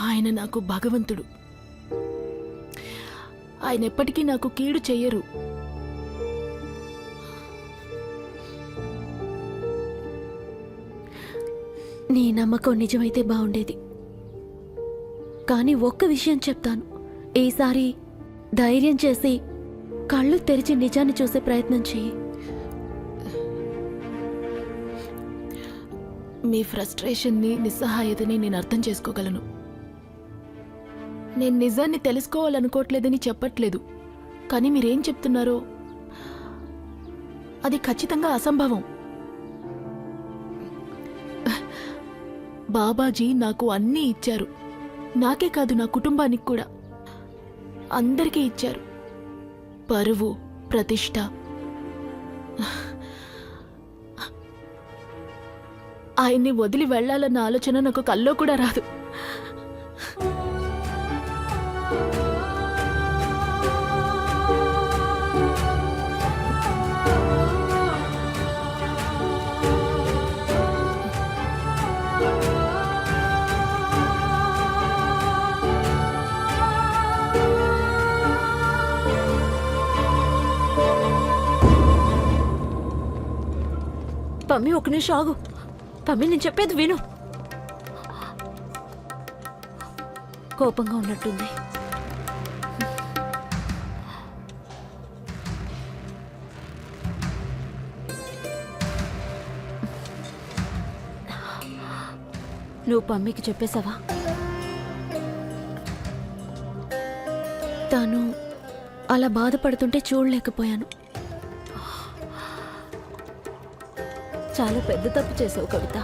ఆయన నాకు భగవంతుడు. ఆయన ఎప్పటికీ నాకు కీడు చెయ్యరు. నీ నమ్మకం నిజమైతే బాగుండేది. కానీ ఒక్క విషయం చెప్తాను, ఈసారి ధైర్యం చేసి కళ్ళు తెరిచి నిజాన్ని చూసే ప్రయత్నం చెయ్యి. మీ ఫ్రస్ట్రేషన్ని, నిస్సహాయతని నేను అర్థం చేసుకోగలను. నేను నిజాన్ని తెలుసుకోవాలనుకోవట్లేదని చెప్పట్లేదు, కానీ మీరేం చెప్తున్నారో అది ఖచ్చితంగా అసంభవం. బాబాజీ నాకు అన్నీ ఇచ్చారు. నాకే కాదు, నా కుటుంబానికి కూడా. అందరికీ ఇచ్చారు. పరువు, ప్రతిష్ట. ఆయన్ని వదిలి వెళ్ళాలన్న ఆలోచన నాకు కల్లో కూడా రాదు. పమ్మి, ఒక నిమిషం ఆగు. పమ్మి, నేను చెప్పేది విను. కోపంగా ఉన్నట్టుంది. నువ్వు పమ్మికి చెప్పేశావా? తను అలా బాధపడుతుంటే చూడలేకపోయాను. చాలా పెద్ద తప్పు చేసావు కవిత.